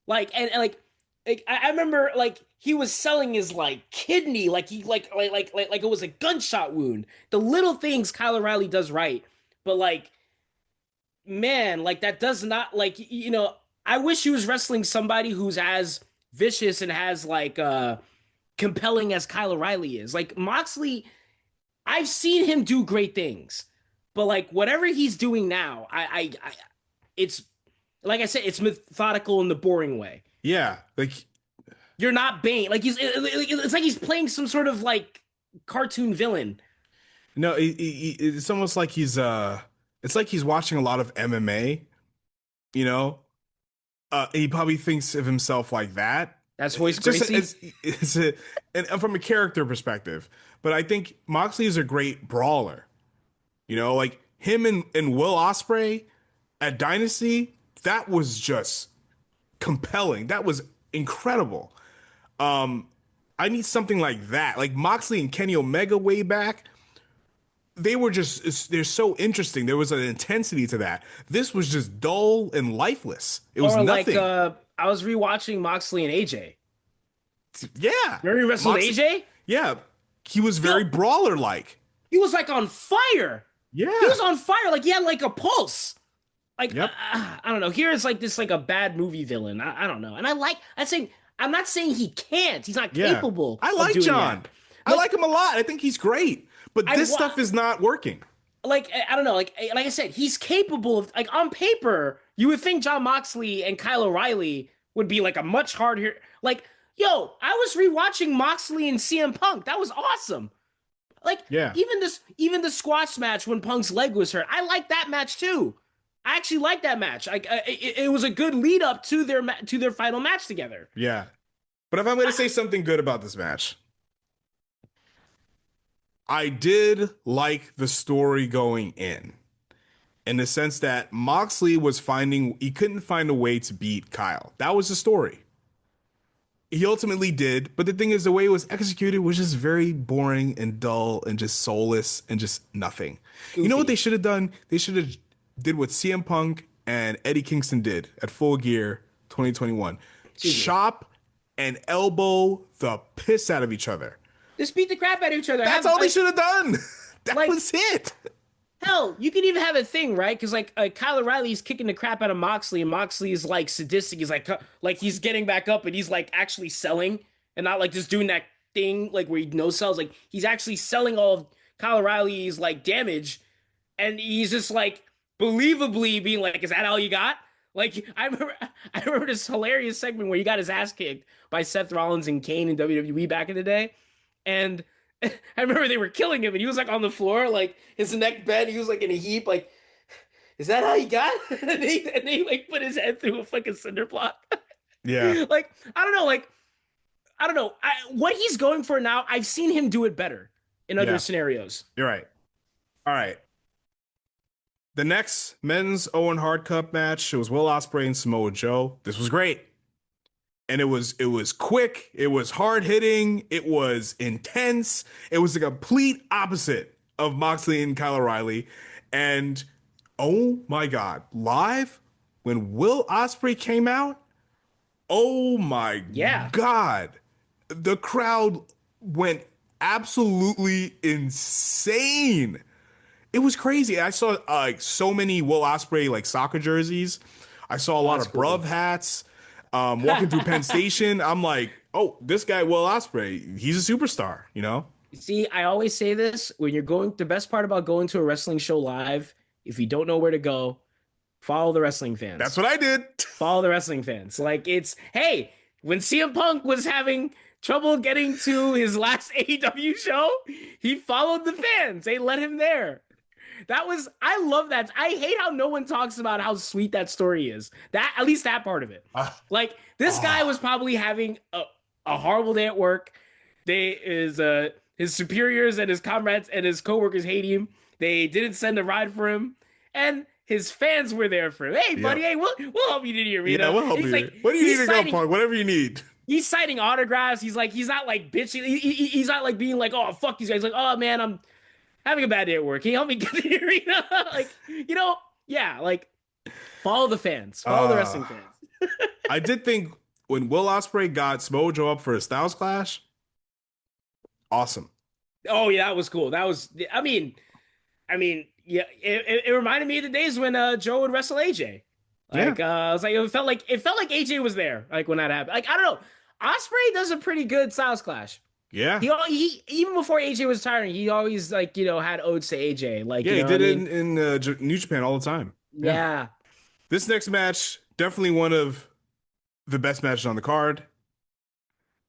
Like I remember like he was selling his like kidney, like he like it was a gunshot wound. The little things Kyle O'Reilly does right, but like man, like that does not I wish he was wrestling somebody who's as vicious and has compelling as Kyle O'Reilly is. Like Moxley, I've seen him do great things, but like whatever he's doing now, it's Like I said, it's methodical in the boring way. Yeah, like You're not Bane. Like it's like he's playing some sort of like cartoon villain. no, it's almost like it's like he's watching a lot of MMA, you know? He probably thinks of himself like that. That's Hoist It's just Gracie. it's a, and from a character perspective. But I think Moxley is a great brawler. You know, like him and Will Ospreay at Dynasty, that was just compelling. That was incredible. Um, I need something like that. Like Moxley and Kenny Omega way back, they were they're so interesting. There was an intensity to that. This was just dull and lifeless. It was Or like nothing. I was rewatching Moxley and AJ. Yeah. Remember he wrestled Moxley, AJ? yeah. He was very Yo, brawler like. he was like on fire. He Yeah. was on fire. Like he had like a pulse. Like Yep. I don't know. Here is like this like a bad movie villain. I don't know. And I'm saying I'm not saying he can't. He's not Yeah. capable I of like doing John. that. I Like like him a lot. I think he's great. But I this wa- stuff is not working. like I don't know. Like I said, he's capable of like on paper. You would think John Moxley and Kyle O'Reilly would be like a much harder. Like yo, I was rewatching Moxley and CM Punk. That was awesome. Like Yeah. even the squash match when Punk's leg was hurt. I like that match too. I actually like that match. Like it was a good lead up to to their final match together. Yeah. But if I'm going to say something good about this match, I did like the story going in the sense that Moxley was he couldn't find a way to beat Kyle. That was the story. He ultimately did, but the thing is, the way it was executed was just very boring and dull and just soulless and just nothing. You know what they Goofy. should have done? They should have did what CM Punk and Eddie Kingston did at Full Gear 2021. Excuse me. Chop and elbow the piss out of each other. Just beat the crap out of each other. That's Have all they should have done. That like was it. hell, you could even have a thing, right? Because like Kyle O'Reilly's kicking the crap out of Moxley, and Moxley is like sadistic. He's like he's getting back up, and he's like actually selling, and not like just doing that thing like where he no sells. Like he's actually selling all of Kyle O'Reilly's like damage, and he's just like believably being like, "Is that all you got?" Like I remember this hilarious segment where he got his ass kicked by Seth Rollins and Kane in WWE back in the day, and I remember they were killing him, and he was like on the floor, like his neck bent. He was like in a heap, like, "Is that how you got?" And they like put his head through a fucking cinder block. Yeah, Like I don't know, like I don't know. What he's going for now, I've seen him do it better in other yeah, scenarios. you're right. All right. The next men's Owen Hart Cup match, it was Will Ospreay and Samoa Joe. This was great. And it was quick, it was hard hitting, it was intense. It was the complete opposite of Moxley and Kyle O'Reilly. And oh my God, live when Will Ospreay came out, oh my Yeah, God, the crowd went absolutely insane. It was crazy. I saw like so many Will Ospreay like soccer jerseys. I saw a oh, lot that's of cool. Bruv hats. Walking through Penn Station, I'm like, oh, this guy Will Ospreay, he's a superstar. You know? See, I always say this when you're going. The best part about going to a wrestling show live, if you don't know where to go, follow the wrestling That's fans. what I did. Follow the wrestling fans. Like it's hey, when CM Punk was having trouble getting to his last AEW show, he followed the fans. They let him there. That was I love that. I hate how no one talks about how sweet that story is. That at least that part of it. Uh, Like this guy oh, was probably having a horrible day at work. They is his superiors and his comrades and his coworkers hate him. They didn't send a ride for him, and his fans were there for him. Hey, buddy, yep. hey, we'll help you to the Yeah, arena. we'll And help he's like, you. What do you need to go, Punk? Whatever you need. he's signing autographs. He's like, he's not like bitching. He's not like being like, oh fuck these guys. Like, oh man, I'm having a bad day at work. Can you help me get to the arena? Like, yeah, like follow the fans, follow the Uh, wrestling fans. I did think when Will Ospreay got Smojo up for a Styles Clash, awesome. Oh yeah, that was cool. That was, yeah, it reminded me of the days when Joe would wrestle AJ. Yeah, Like, I was like, it felt like AJ was there. Like when that happened. Like I don't know, Osprey does a pretty good Styles Clash. yeah, He even before AJ was retiring, he always like had odes to AJ. Like yeah. you He know what I did it mean? in New Japan all the time. Yeah. Yeah. This next match, Definitely one of the best matches on the card.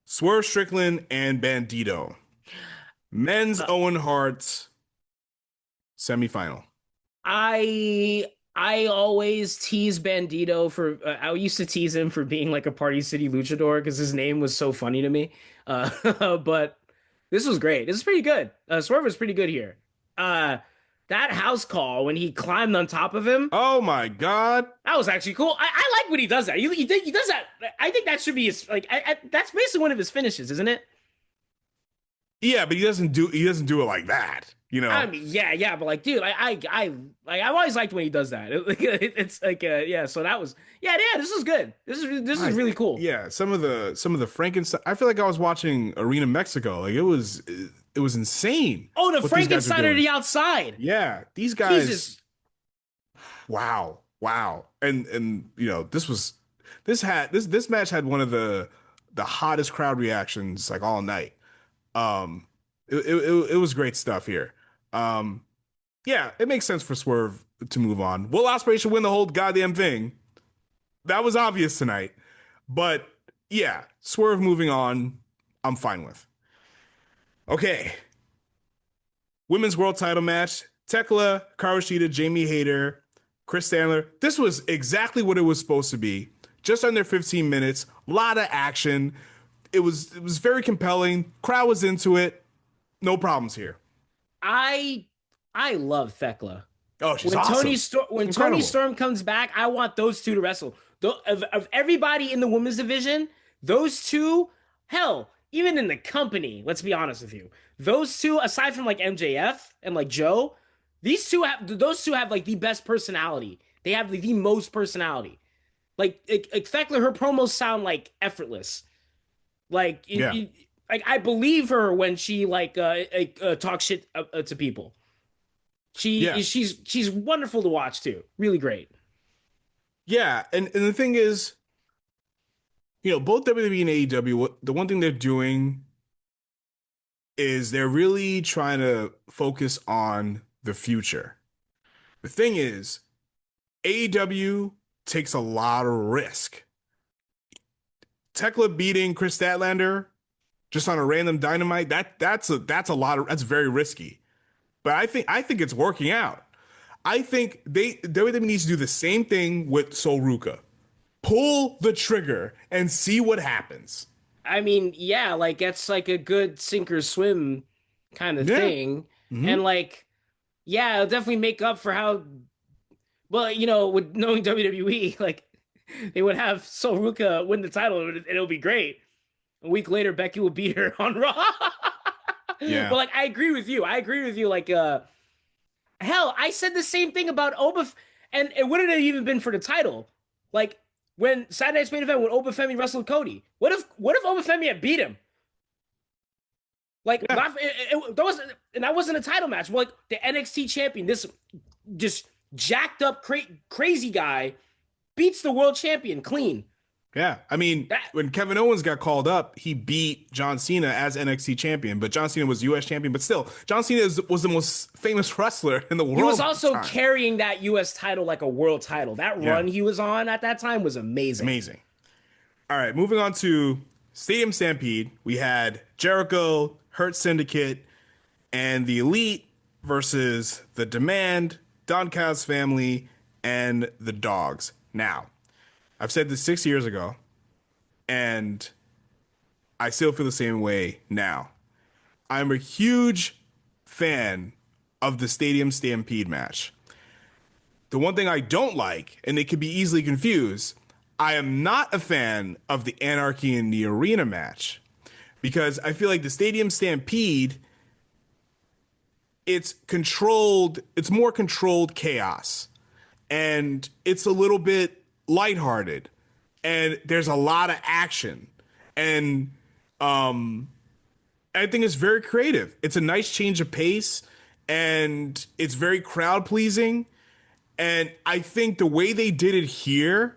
Swerve Strickland and Bandito. Men's Uh, Owen Hart's semifinal. I always tease Bandito for I used to tease him for being like a Party City luchador because his name was so funny to me. But this was great. This is pretty good. Swerve was pretty good here. Uh, that house call when he climbed on top of him, Oh my God. that was actually cool. I like when he does that. He does that. I think that should be his like. That's basically one of his finishes, isn't it? Yeah, but he doesn't do it like that, you I know. mean, yeah, but like, dude, I've always liked when he does that. It's like, yeah. So that was, yeah. This is good. This is I really cool. Yeah, some of the Frankenstein. I feel like I was watching Arena Mexico. Like it was insane Oh, the what these guys are Frankenstein or doing. the outside. Yeah, these guys. Jesus, Wow, wow. And this match had one of the hottest crowd reactions like all night. It was great stuff here. Um, yeah, it makes sense for Swerve to move on. Will Ospreay should win the whole goddamn thing. That was obvious tonight. But yeah, Swerve moving on, I'm fine with. Okay, women's world title match: Tekla, Karushita, Jamie Hayter, Chris Sandler. This was exactly what it was supposed to be. Just under 15 minutes, a lot of action. It was very compelling. Crowd was into it. No problems here. I I love Thekla. Oh, she's awesome. She's When Tony incredible. Storm comes back, I want those two to wrestle. Of everybody in the women's division, those two, hell, even in the company, let's be honest with you, those two, aside from like MJF and like Joe, those two have like the best personality. They have the most personality. Like Thekla, her promos sound like effortless. Like Yeah. like I believe her when she talks shit to people. Yeah. She's wonderful to watch too. Really great. Yeah. And the thing is, both WWE and AEW, the one thing they're doing is they're really trying to focus on the future. The thing is, AEW takes a lot of risk. Tekla beating Chris Statlander just on a random dynamite, that's a lot of that's very risky. But I think it's working out. I think WWE needs to do the same thing with Sol Ruca. Pull the trigger and see what happens. I mean, yeah, like it's like a good sink or swim kind of Yeah. thing. Hmm. And like, yeah, it'll definitely make up for how well, with knowing WWE, like they would have Sol Ruca win the title and it'll be great. A week later, Becky will beat her on Raw. But Yeah. like I agree with you. I agree with you. Like hell, I said the same thing about and it wouldn't have even been for the title. Like when Saturday Night's main event when Obafemi wrestled Cody. What if Obafemi had beat him? Like Yeah. that wasn't a title match. Well, like the NXT champion, this just jacked up crazy guy beats the world champion clean. Yeah. I mean, That when Kevin Owens got called up, he beat John Cena as NXT champion, but John Cena was US champion. But still, John Cena was the most famous wrestler in the he was world at the also time. carrying that US title like a world title. That Yeah. run he was on at that time was amazing. Amazing. All right, moving on to Stadium Stampede. We had Jericho, Hurt Syndicate, and the Elite versus the Demand, Don Callis family, and the Dogs. Now, I've said this 6 years ago, and I still feel the same way now. I'm a huge fan of the Stadium Stampede match. The one thing I don't like, and they could be easily confused, I am not a fan of the Anarchy in the Arena match because I feel like the Stadium Stampede, it's more controlled chaos, and it's a little bit lighthearted, and there's a lot of action, and I think it's very creative. It's a nice change of pace, and it's very crowd pleasing. And I think the way they did it here,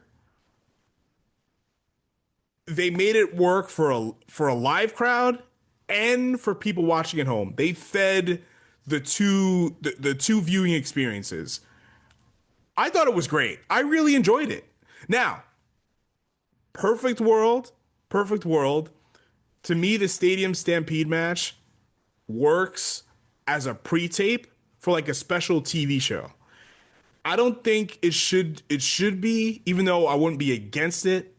they made it work for a live crowd and for people watching at home. They fed the two viewing experiences. I thought it was great. I really enjoyed it. Now, perfect world, perfect world. To me, the Stadium Stampede match works as a pre-tape for like a special TV show. I don't think it should be, even though I wouldn't be against it.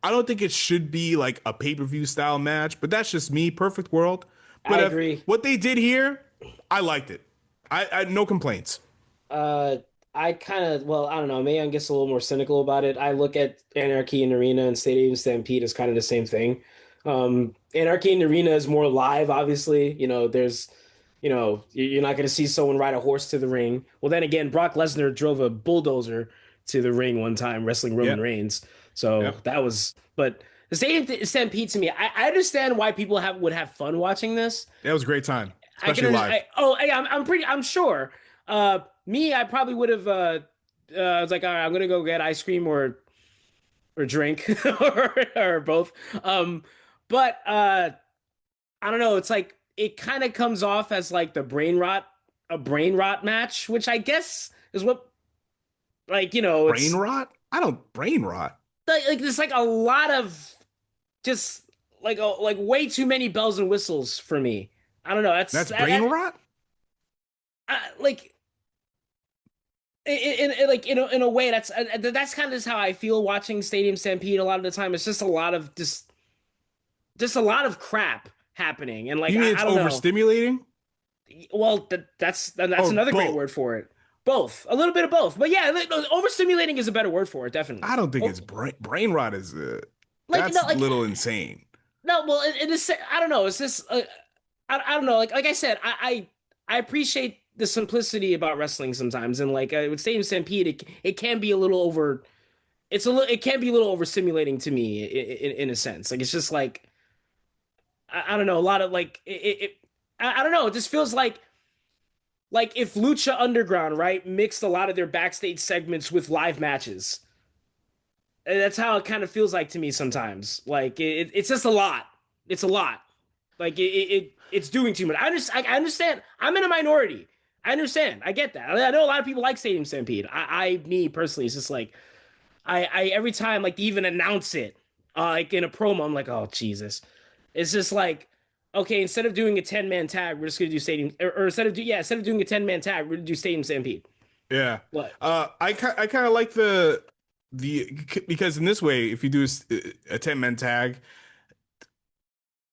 I don't think it should be like a pay-per-view style match, but that's just me, perfect world. But I if agree. what they did here, I liked it. I no complaints. Uh, I kind of, well, I don't know. Maybe I guess a little more cynical about it. I look at Anarchy in Arena and Stadium Stampede as kind of the same thing. Anarchy in Arena is more live, obviously. You're not going to see someone ride a horse to the ring. Well, then again, Brock Lesnar drove a bulldozer to the ring one time, wrestling Roman Yep. Reigns. So Yep. that was, but the Stadium Stampede to me, I understand why people would have fun watching this. That was a great time, I can especially understand. live. I'm sure. Me, I probably would have. I was like, all right, I'm gonna go get ice cream or drink or both. But I don't know. It's like it kind of comes off as like a brain rot match, which I guess is what Brain it's rot? I don't brain rot. like there's like a lot of just like way too many bells and whistles for me. I don't know. That's brain rot? Like in a way that's kind of just how I feel watching Stadium Stampede a lot of the time. It's just a lot of just a lot of crap happening, and like You mean I it's don't know. overstimulating? Well, that's Or another great both? word for it. Both, a little bit of both, but yeah, like, no, overstimulating is a better word for it, I definitely. don't think Oh, it's brain rot is like no, that's a like little insane. no, well, it is. I don't know. It's just I don't know. Like I said, I appreciate the simplicity about wrestling sometimes, and like with Stadium Stampede, it can be a little over. It can be a little overstimulating to me in a sense. Like it's just like I don't know, a lot of like I don't know, it just feels like if Lucha Underground, right, mixed a lot of their backstage segments with live matches. And that's how it kind of feels like to me sometimes. Like it's just a lot. It's a lot. Like it's doing too much. I understand. I'm in a minority. I understand. I get that. I know a lot of people like Stadium Stampede. Me personally, it's just like I every time like they even announce it, like in a promo, I'm like, oh Jesus. It's just like, okay, instead of doing a 10-man tag, we're just gonna do Stadium, or instead of doing a 10-man tag, we're gonna do Stadium Stampede. Yeah. What? I kind of like the because in this way, if you do a 10-man tag,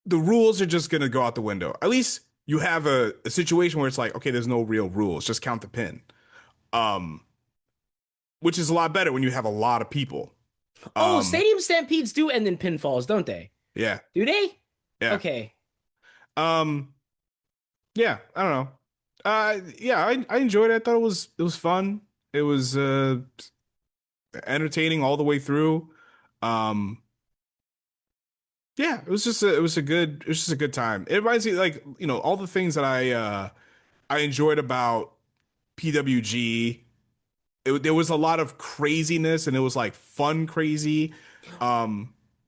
the rules are just gonna go out the window. At least you have a situation where it's like, okay, there's no real rules, just count the pin. Um, which is a lot better when you have a lot of people. Oh, Um, Stadium Stampedes do end in pinfalls, don't they? yeah, Do they? yeah. Okay. Um, yeah, I don't know. Yeah, I enjoyed it. I thought it was fun. It was entertaining all the way through. Um, yeah, it was just a good time. It reminds me like, all the things that I enjoyed about PWG. There was a lot of craziness and it was like fun crazy.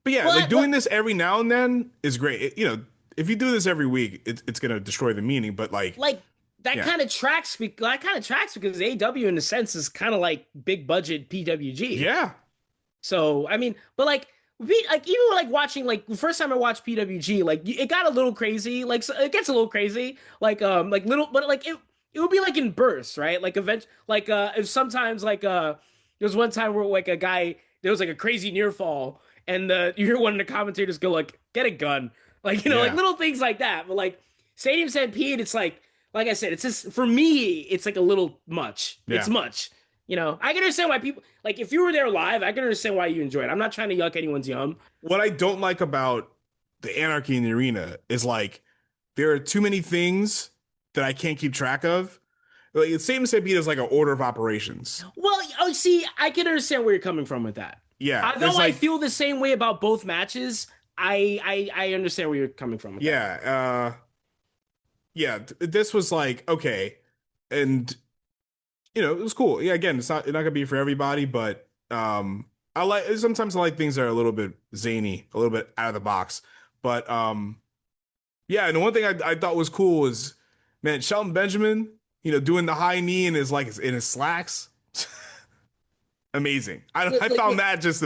But yeah, like What? doing this every now and then is great. If you do this every week, it's gonna destroy the meaning. But like, Like yeah, that kind of tracks because AEW in a sense is kind of like big budget PWG. yeah, So I mean, but like even like watching like the first time I watched PWG, like it got a little crazy. Like so it gets a little crazy. Like little, but like it would be like in bursts, right? Like event, like if sometimes there was one time where like a guy there was like a crazy near fall, and you hear one of the commentators go like, "Get a gun," like like yeah, little things like that. But like Stadium Stampede, it's like I said, it's just for me, it's like a little much. It's yeah. much. I can understand why people like if you were there live, I can understand why you enjoy it. I'm not trying to yuck anyone's yum. What I don't like about the anarchy in the arena is like there are too many things that I can't keep track of. Like it's same as Stampede is like an order of operations. Well, oh, see, I can understand where you're coming from with that. Yeah, there's Although I like feel the same way about both matches, I understand where you're coming from with that. yeah, yeah. This was like okay, and it was cool. Yeah, again, it's not gonna be for everybody, but I like things that are a little bit zany, a little bit out of the box. But yeah, and the one thing I thought was cool was, man, Shelton Benjamin, doing the high knee in his slacks. amazing. I Like, found that just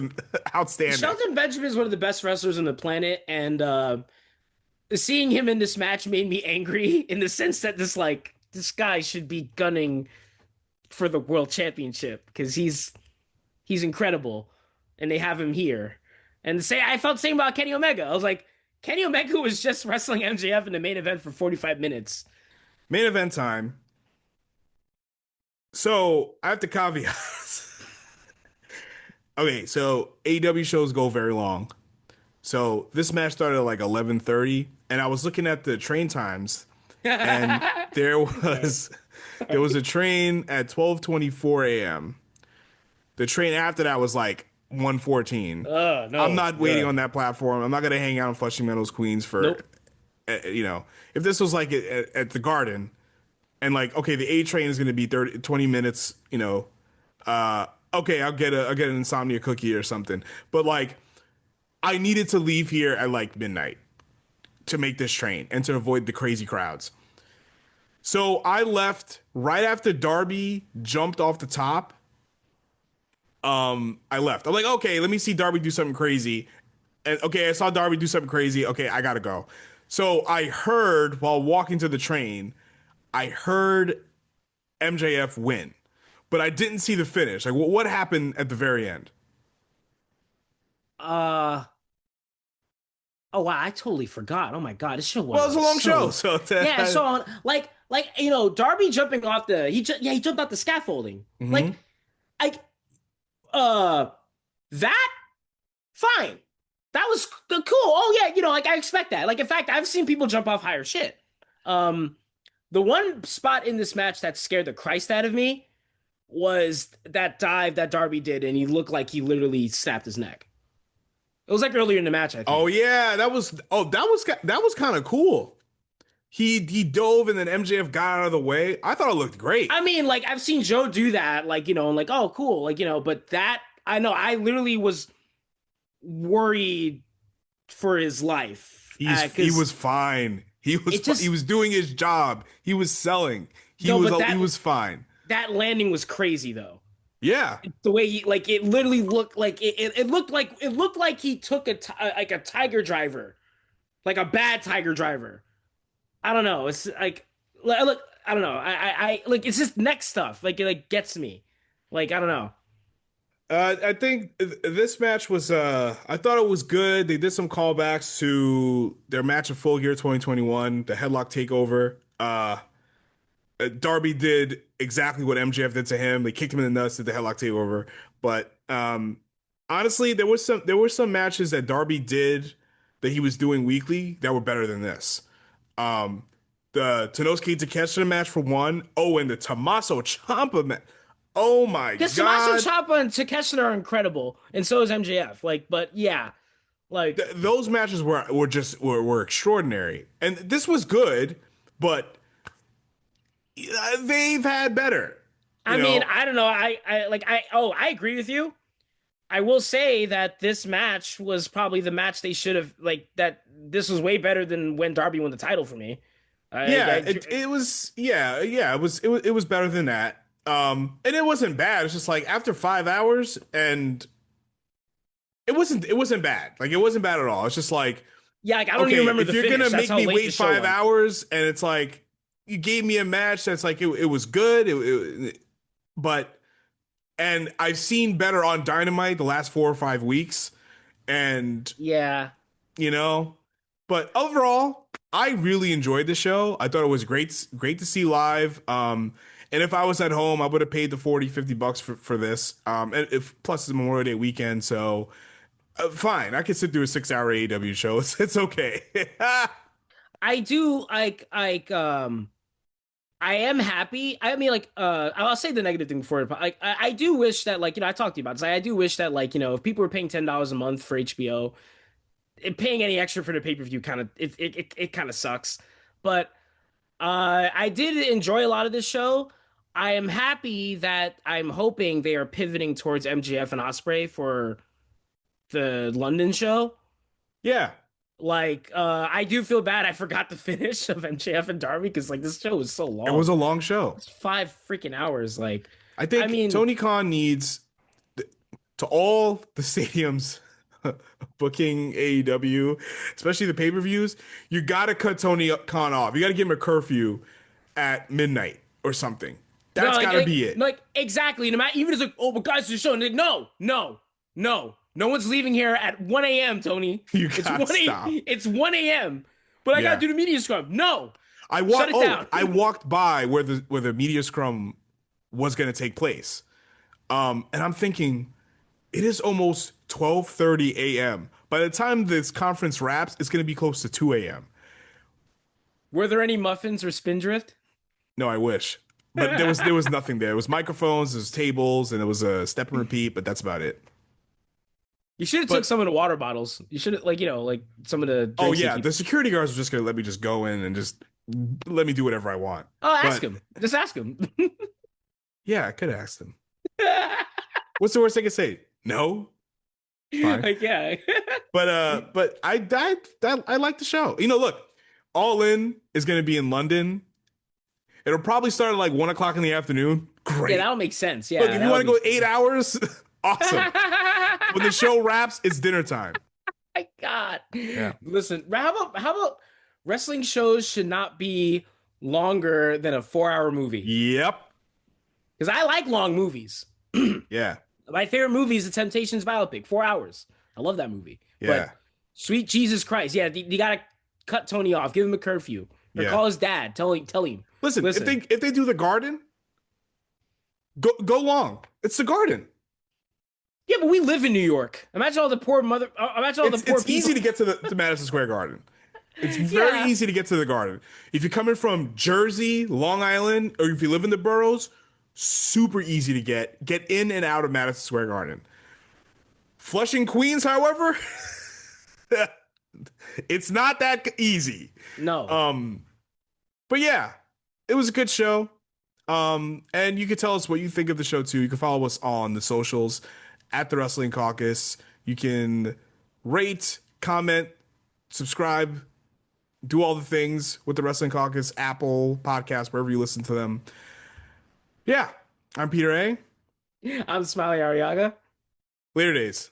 outstanding. Shelton Benjamin is one of the best wrestlers on the planet, and seeing him in this match made me angry in the sense that this guy should be gunning for the world championship because he's incredible, and they have him here. And say I felt the same about Kenny Omega. I was like, Kenny Omega was just wrestling MJF in the main event for 45 minutes. Main event time. So I have to caveat. Okay, so AEW shows go very long. So this match started at like 11:30, and I was looking at the train times, and there Okay. was there was a train at 12:24 a.m. The train after that was like 1:14. I'm No. not waiting on that platform. I'm not gonna hang out in Flushing Meadows, Queens for Nope. if this was like at the Garden and like okay, the A train is gonna be 20 minutes, okay, I'll get an insomnia cookie or something. But like I needed to leave here at like midnight to make this train and to avoid the crazy crowds. So I left right after Darby jumped off the top. I left. I'm like, okay, let me see Darby do something crazy. And okay, I saw Darby do something crazy. Okay, I gotta go. So I heard while walking to the train, I heard MJF win, but I didn't see the finish. Like, what happened at the very end? Uh oh wow, I totally forgot. Oh my God, this show went Well, it's on a long show, so so yeah, so on like Darby jumping off he jumped off the scaffolding. Mhm. Like I uh that fine. That was cool. Oh yeah, like I expect that. Like in fact, I've seen people jump off higher shit. Um the one spot in this match that scared the Christ out of me was that dive that Darby did and he looked like he literally snapped his neck. It was like earlier in the match, I Oh think. yeah, that was kind of cool. He dove and then MJF got out of the way. I thought it looked great. I mean, like I've seen Joe do that, and like, oh, cool, but that I know I literally was worried for his life He because was fine. it He just was doing his job. He was selling. no, but He was fine. that landing was crazy though. Yeah. The way he like it literally looked like it looked like he took like a tiger driver, like a bad tiger driver. I don't know. It's like look, I don't know. I like it's just neck stuff. Like it like gets me. Like I don't know. I think this match was I thought it was good. They did some callbacks to their match of Full Gear 2021, the headlock takeover. Darby did exactly what MJF did to him. They kicked him in the nuts, did the headlock takeover. But honestly, there were some matches that Darby did that he was doing weekly that were better than this. Um, the Tenosuke Takeshita match for one. Oh, and the Tommaso Ciampa match. Oh my Because Tommaso God. Ciampa and Takeshita are incredible, and so is MJF. Like, but yeah, like Those matches were extraordinary. And this was good, but they've had better, you I mean, know. I don't know. I agree with you. I will say that this match was probably the match they should have like that. This was way better than when Darby won the title for me. Yeah, I it was yeah, it was better than that. And it wasn't bad. It's just like after 5 hours and it wasn't bad. Like it wasn't bad at all. It's just like, yeah, like I don't even okay, remember if the you're gonna finish. That's make how me late wait the show was. 5 hours and it's like you gave me a match that's like it was good, but and I've seen better on Dynamite the last 4 or 5 weeks, and Yeah, you know, but overall, I really enjoyed the show. I thought it was great to see live. And if I was at home, I would have paid the 40, $50 for this. And if plus it's Memorial Day weekend, so fine, I could sit through a 6 hour AEW show. It's okay. I do I am happy. I mean, I'll say the negative thing before it. But I do wish that, I talked to you about this. I do wish that, if people were paying $10 a month for HBO, paying any extra for the pay per view kind of it kind of sucks. But I did enjoy a lot of this show. I am happy that I'm hoping they are pivoting towards MGF and Osprey for the London show. Yeah, I do feel bad. I forgot the finish of MJF and Darby because this show was so it was long. a long show. It's 5 freaking hours. I I think mean, Tony Khan needs to all the stadiums booking AEW, especially the pay-per-views, you gotta cut Tony Khan off. You gotta give him a curfew at midnight or something. No, That's gotta be it. like exactly. No matter, even if it's like, oh, but guys, the show. And like, no, no, no, no one's leaving here at 1 a.m. Tony. You It's gotta stop. it's 1 a.m. But I gotta Yeah. do the media scrum. No, I shut walk. it Oh, down. I walked by where the media scrum was going to take place, and I'm thinking it is almost 12:30 a.m. By the time this conference wraps, it's going to be close to 2 a.m. Were there any muffins or spindrift? No, I wish, but there was nothing there. It was microphones, there was tables, and it was a step and repeat, but that's about it. You should have took But some of the water bottles. You should have, like, like some of the oh drinks they yeah, keep. the security guards were just going to let me just go in and just let me do whatever I want. Oh, ask But him. Just ask him. yeah, I could ask them. What's the worst they could say? No. Fine. Like, yeah. But I like the show. Look, All In is going to be in London. It'll probably start at like 1 o'clock in the afternoon. Yeah, Great. that'll make sense. Yeah, Look, if you that want to would go 8 hours, awesome. When the show wraps, it's dinner time. My God. Yeah. Listen, how about wrestling shows should not be longer than a 4 hour movie? Yep. Because I like long movies. Yeah. My favorite movie is The Temptations biopic, 4 hours. I love that movie. Yeah. But sweet Jesus Christ, yeah, you gotta cut Tony off, give him a curfew, or Yeah. call his dad, tell him. Listen, if they do the Garden, go long. It's the Garden. Yeah, but we live in New York. Imagine all the poor people. It's easy to get to Madison Square Garden. It's very Yeah. easy to get to the Garden. If you're coming from Jersey, Long Island, or if you live in the boroughs, super easy to get in and out of Madison Square Garden. Flushing, Queens, however, it's not that easy. No. But yeah, it was a good show. And you can tell us what you think of the show too. You can follow us on the socials at the Wrestling Caucus. You can rate, comment, subscribe, do all the things with the Wrestling Caucus, Apple Podcast, wherever you listen to them. Yeah, I'm Peter A. I'm Smiley Ariaga. Later days.